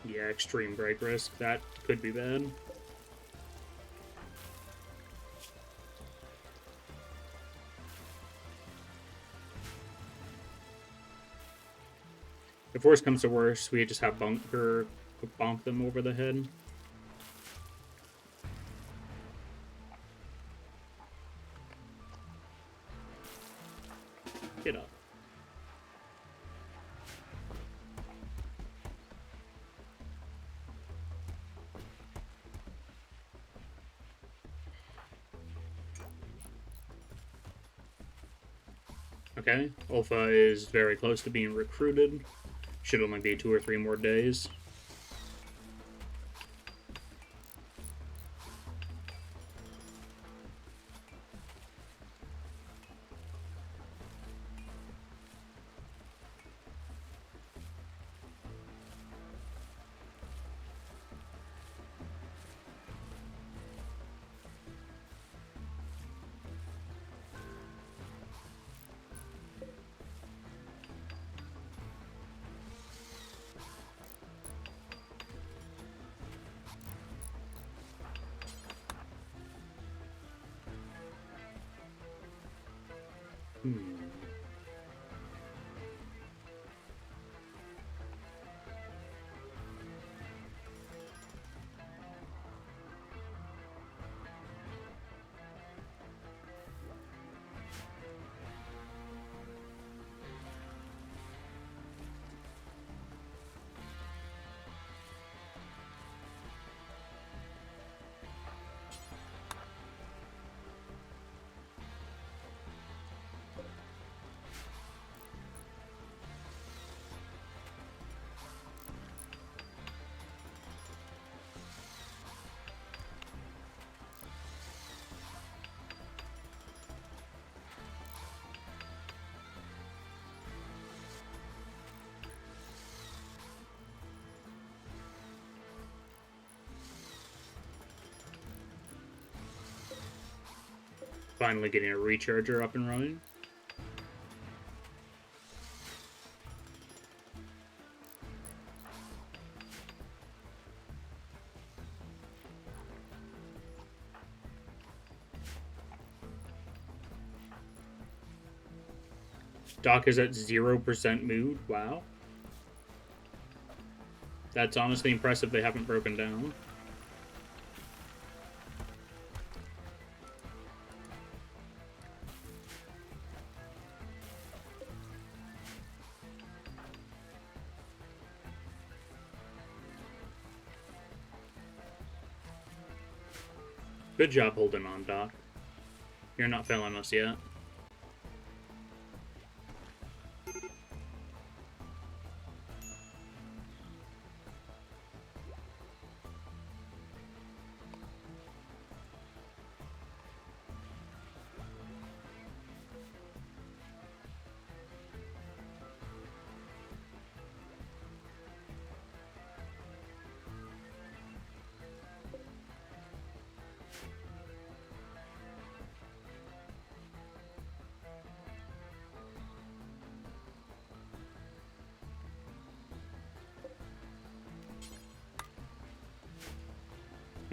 Speaker 1: Yeah, extreme break risk. That could be bad. If worse comes to worse, we just have Bunker bonk them over the head. Get up. Okay, Alpha is very close to being recruited. Should only be 2 or 3 more days. Hmm. Finally getting a recharger up and running. Doc is at 0% mood. Wow. That's honestly impressive they haven't broken down. Good job holding on, Doc. You're not failing us yet.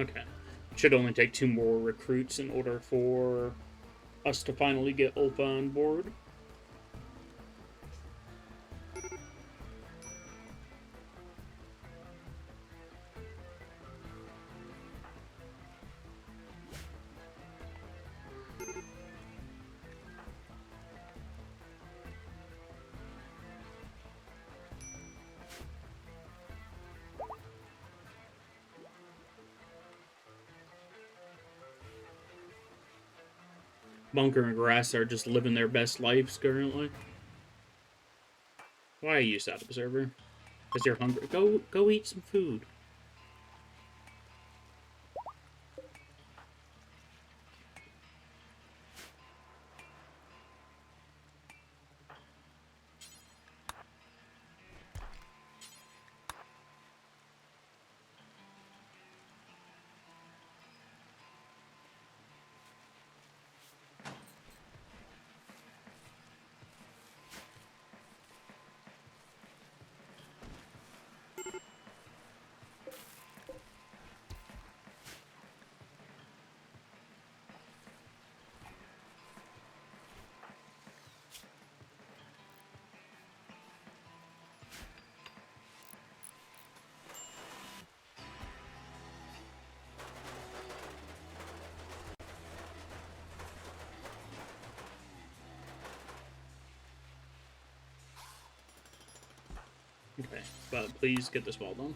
Speaker 1: Okay. It should only take 2 more recruits in order for us to finally get Ulfa on board. Bunker and Grass are just living their best lives currently. Why are you sad, Observer? Because you're hungry. Go eat some food. Okay, but please get this wall done.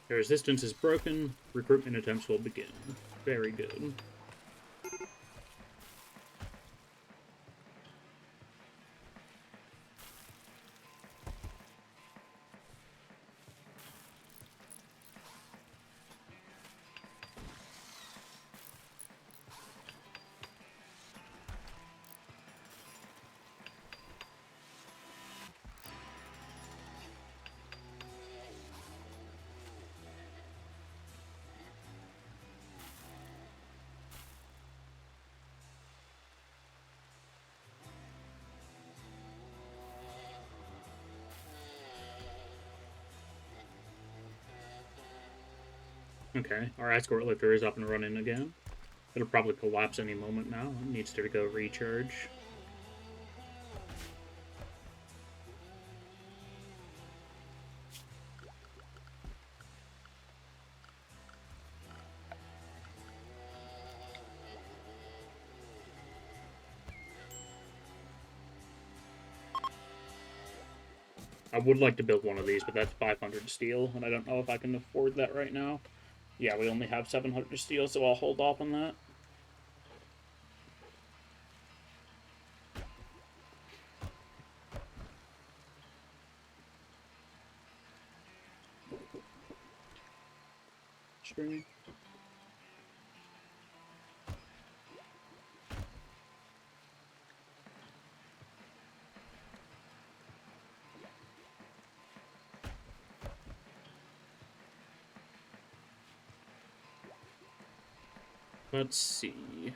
Speaker 1: The resistance is broken. Recruitment attempts will begin. Very good. Okay, our escort lifter is up and running again. It'll probably collapse any moment now. It needs to go recharge. I would like to build one of these, but that's 500 steel, and I don't know if I can afford that right now. Yeah, we only have 700 steel, so I'll hold off on that. Streaming. Let's see.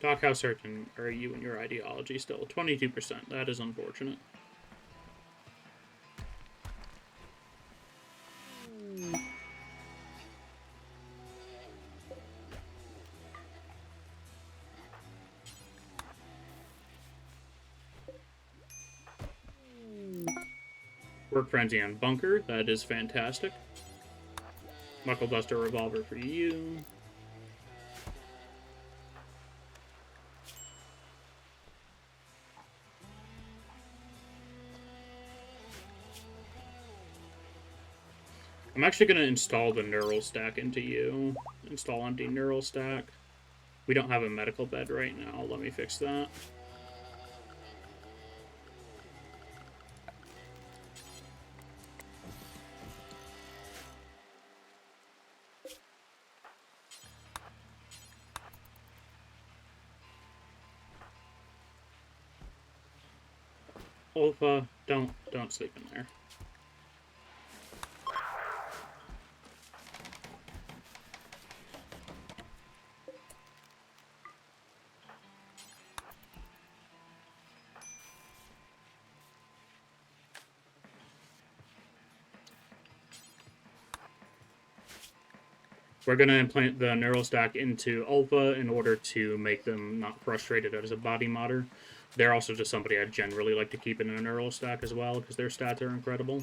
Speaker 1: Doc, how certain are you in your ideology still? 22%. That is unfortunate. Work Frenzy on Bunker. That is fantastic. Knuckle Duster Revolver for you. I'm actually going to install the neural stack into you. Install empty neural stack. We don't have a medical bed right now. Let me fix that. Olfa, don't sleep in there. We're going to implant the neural stack into Alpha in order to make them not frustrated as a body modder. They're also just somebody I generally like to keep in a neural stack as well, because their stats are incredible.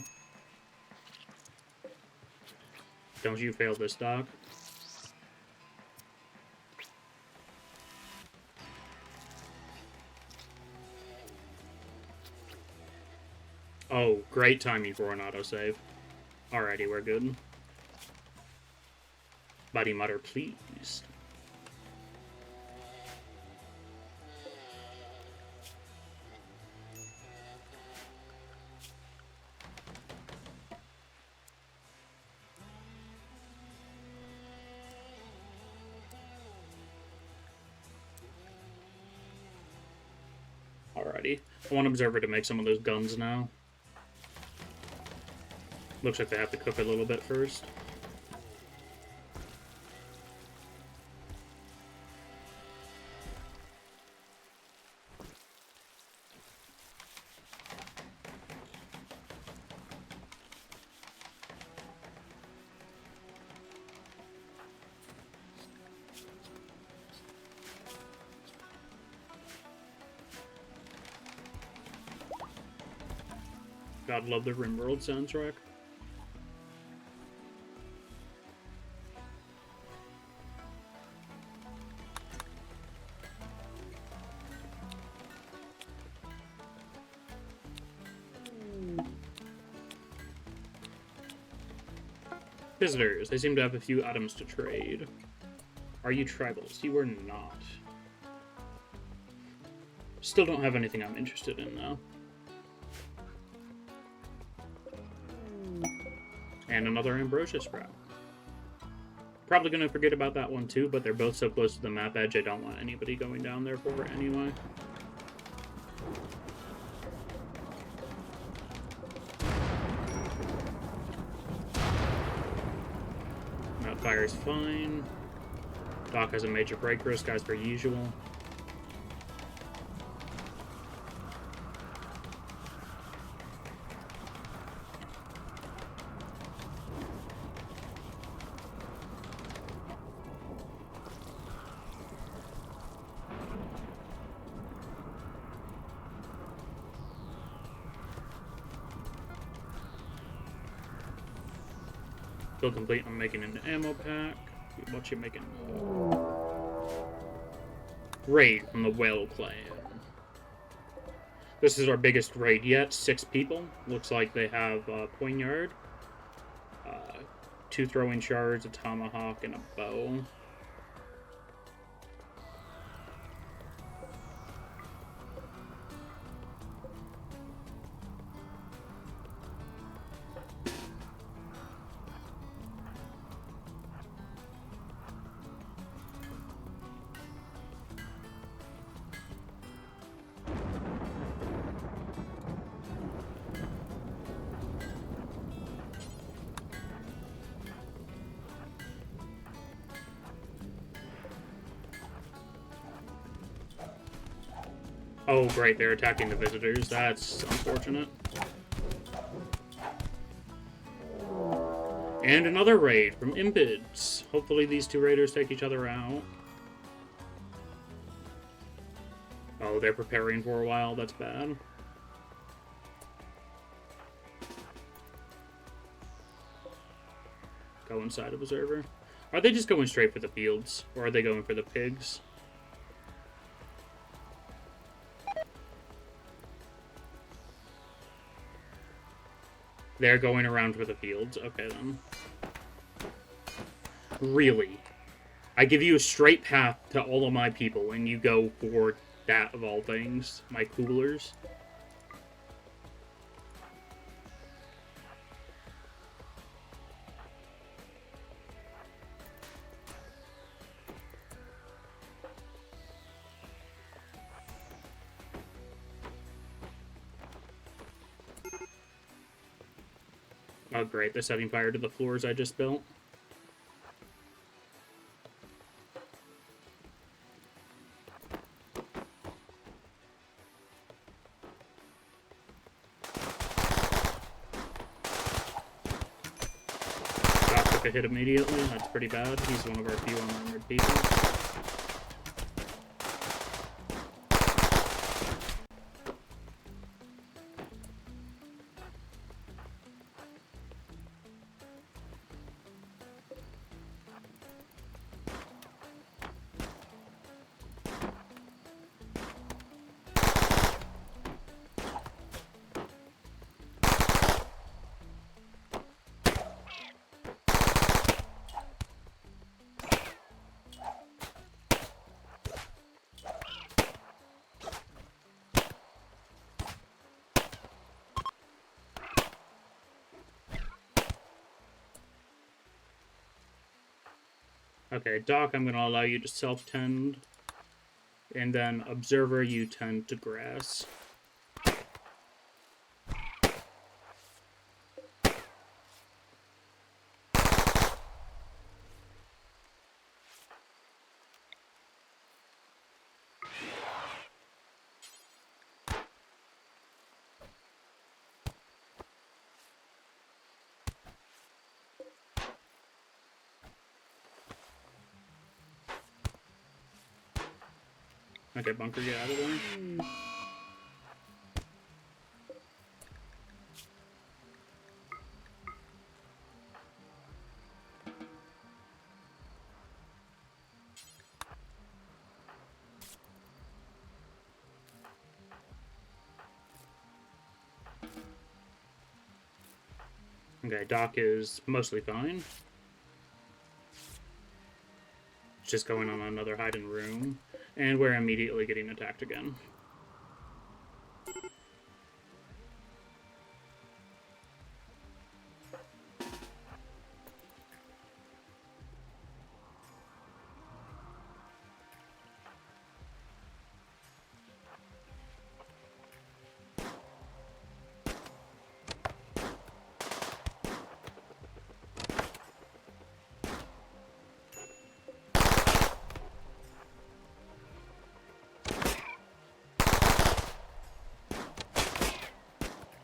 Speaker 1: Don't you fail this, Doc. Oh, great timing for an autosave. Alrighty, we're good. Body modder, please. Alrighty. I want Observer to make some of those guns now. Looks like they have to cook a little bit first. God love the Rimworld soundtrack. Visitors. They seem to have a few items to trade. Are you tribals? You are not. Still don't have anything I'm interested in, though. And another Ambrosia Sprout. Probably going to forget about that one too, but they're both so close to the map edge, I don't want anybody going down there for it anyway. That fire's fine. Doc has a major break risk as per usual. Still complete. I'm making an ammo pack. What you making? Raid from the Whale Clan. This is our biggest raid yet. 6 people. Looks like they have a poignard, 2 throwing shards, a tomahawk, and a bow. Oh, great, they're attacking the visitors. That's unfortunate. And another raid from Impids. Hopefully these 2 raiders take each other out. Oh, they're preparing for a while. That's bad. Go inside Observer. Are they just going straight for the fields? Or are they going for the pigs? They're going around for the fields. Okay, then. Really? I give you a straight path to all of my people, and you go for that of all things. My coolers. Oh, great. They're setting fire to the floors I just built. Doc took a hit immediately. That's pretty bad. He's one of our few unarmored people. Okay, Doc, I'm going to allow you to self-tend. And then Observer, you tend to grass. Okay, Bunker, get out of there. Okay, Doc is mostly fine. Just going on another hiding room. And we're immediately getting attacked again.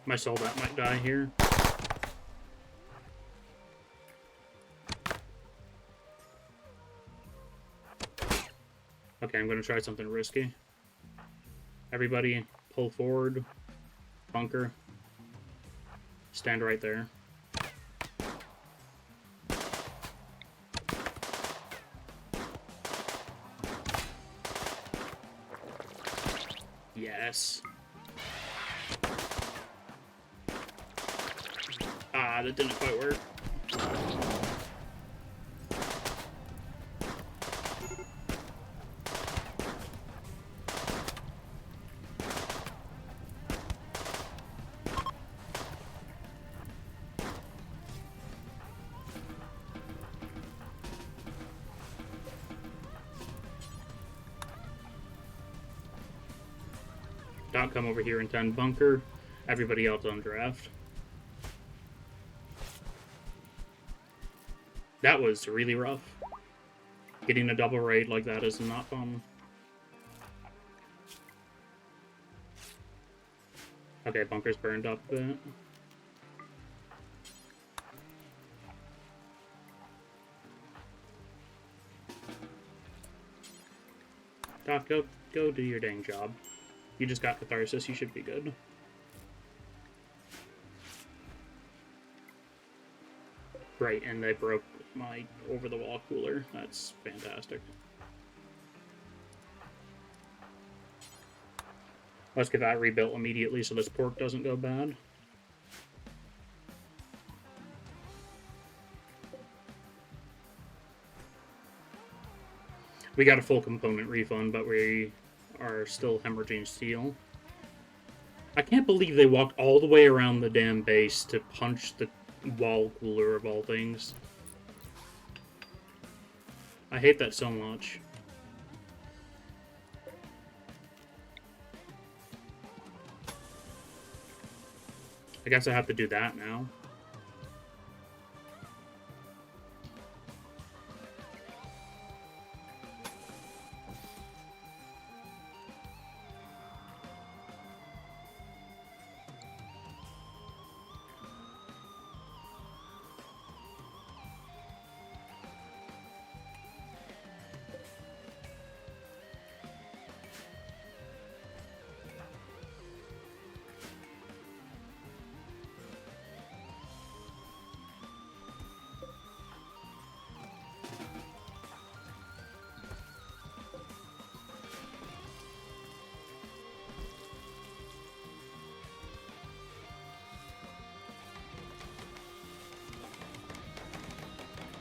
Speaker 1: My soldat might die here. Okay, I'm going to try something risky. Everybody, pull forward. Bunker. Stand right there. Yes. Ah, that didn't quite work. Doc, come over here and tend Bunker. Everybody else on draft. That was really rough. Getting a double raid like that is not fun. Okay, Bunker's burned up a bit. Doc, go do your dang job. You just got catharsis, you should be good. Right, and they broke my over-the-wall cooler. That's fantastic. Let's get that rebuilt immediately so this pork doesn't go bad. We got a full component refund, but we are still hemorrhaging steel. I can't believe they walked all the way around the damn base to punch the wall cooler of all things. I hate that so much. I guess I have to do that now.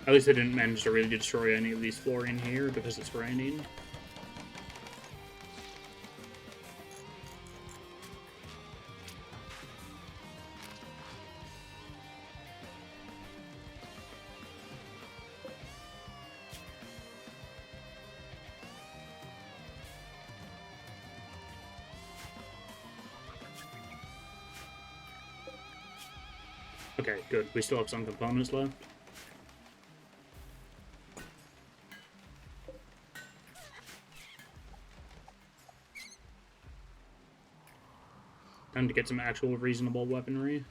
Speaker 1: At least I didn't manage to really destroy any of these flooring here because it's raining. Okay, good. We still have some components left. Time to get some actual reasonable weaponry.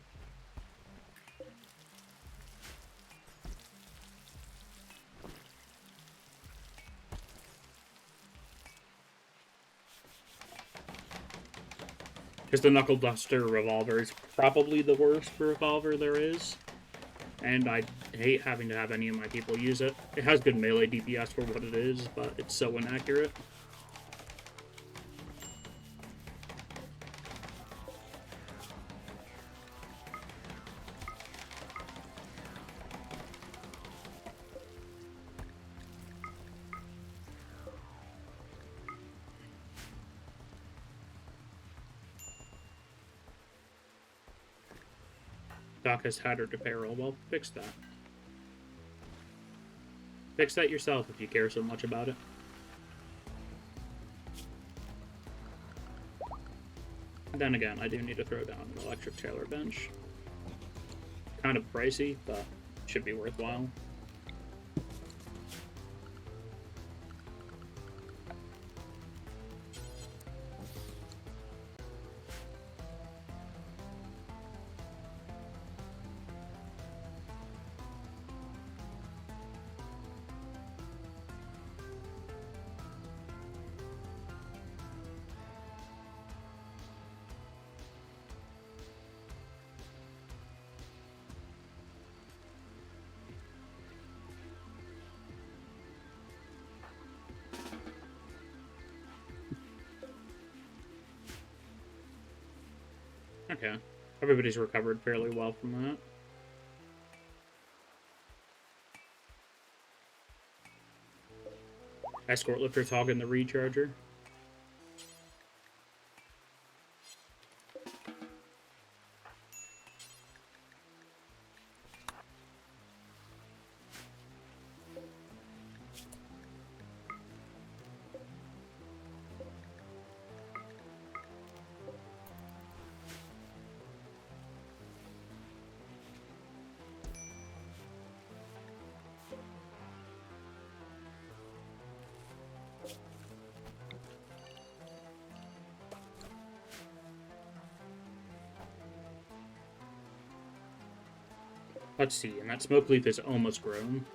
Speaker 1: Because the Knuckle Duster revolver is probably the worst revolver there is. And I hate having to have any of my people use it. It has good melee DPS for what it is, but it's so inaccurate. Doc has tattered apparel. Well, fix that. Fix that yourself if you care so much about it. Then again, I do need to throw down an electric tailor bench. Kind of pricey, but should be worthwhile. Okay. Everybody's recovered fairly well from that. Escort lifters hogging the recharger. Let's see, and that smoke leaf is almost grown.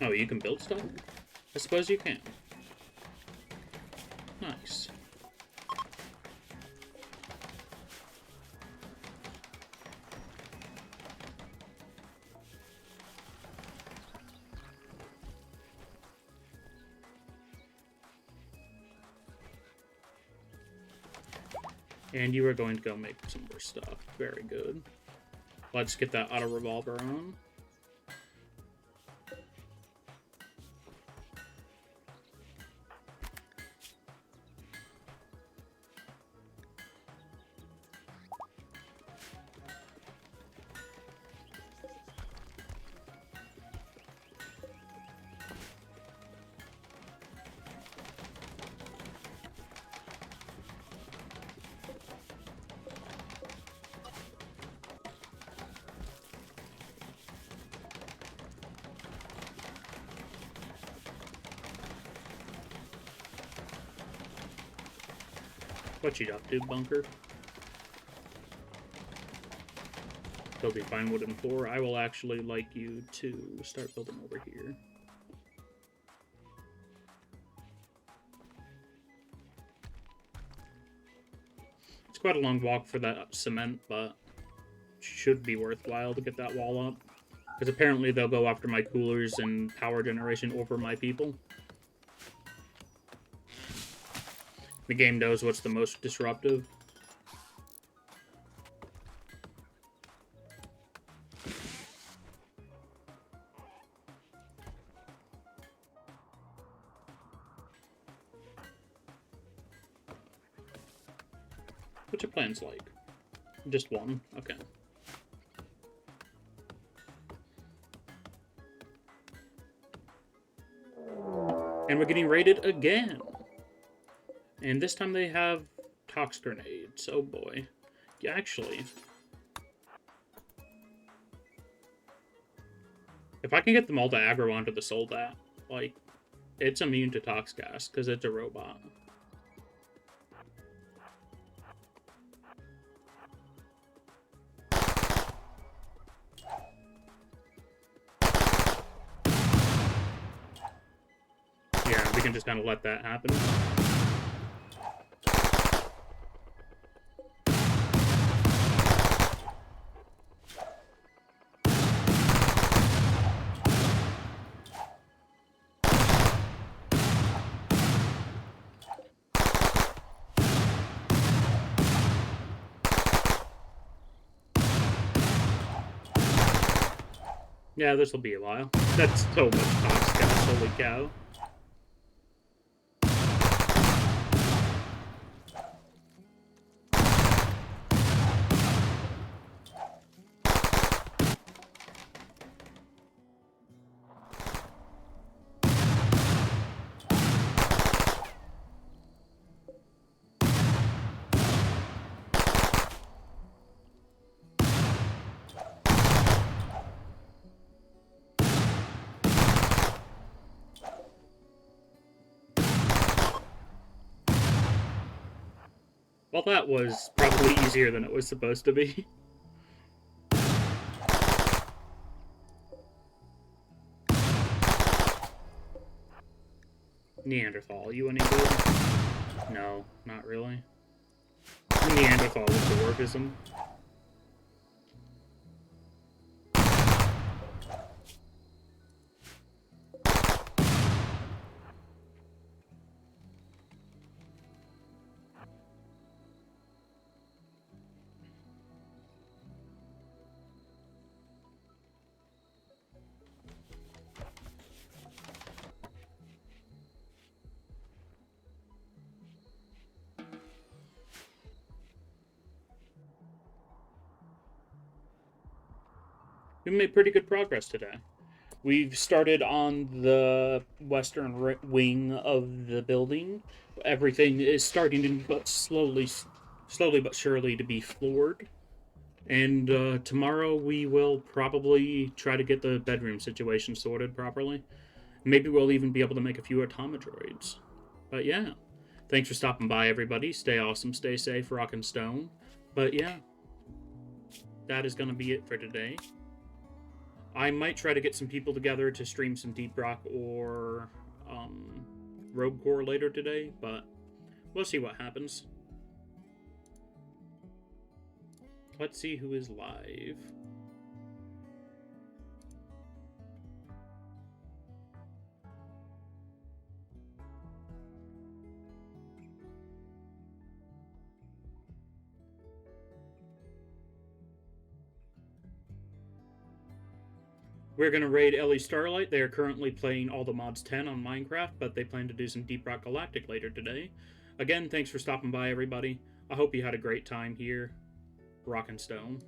Speaker 1: Oh, you can build stuff? I suppose you can. Nice. And you are going to go make some more stuff. Very good. Let's get that auto revolver on. What you up to, bunker? They'll be fine wooden floor. I will actually like you to start building over here. It's quite a long walk for that cement, but should be worthwhile to get that wall up. Because apparently they'll go after my coolers and power generation over my people. The game knows what's the most disruptive. What's your plans like? Just one? Okay. And we're getting raided again. And this time they have tox grenades. Oh boy. Yeah, actually, if I can get them all to aggro onto the Soldat, like, it's immune to tox gas because it's a robot. Yeah, we can just kind of let that happen. Yeah, this will be a while. That's so much tox gas, holy cow. Well, that was probably easier than it was supposed to be. Neanderthal, you any good? No, not really. Neanderthal with the dwarfism. We made pretty good progress today. We've started on the western wing of the building. Everything is starting to, but slowly but surely, to be floored. And tomorrow we will probably try to get the bedroom situation sorted properly. Maybe we'll even be able to make a few automodroids. But yeah, thanks for stopping by, everybody. Stay awesome, stay safe, rock and stone. But yeah, that is going to be it for today. I might try to get some people together to stream some Deep Rock or Rogue Core later today, but We'll see what happens. Let's see who is live. We're going to raid Ellie Starlight. They are currently playing all the mods 10 on Minecraft, but they plan to do some Deep Rock Galactic later today. Again, thanks for stopping by, everybody. I hope you had a great time here. Rock and Stone.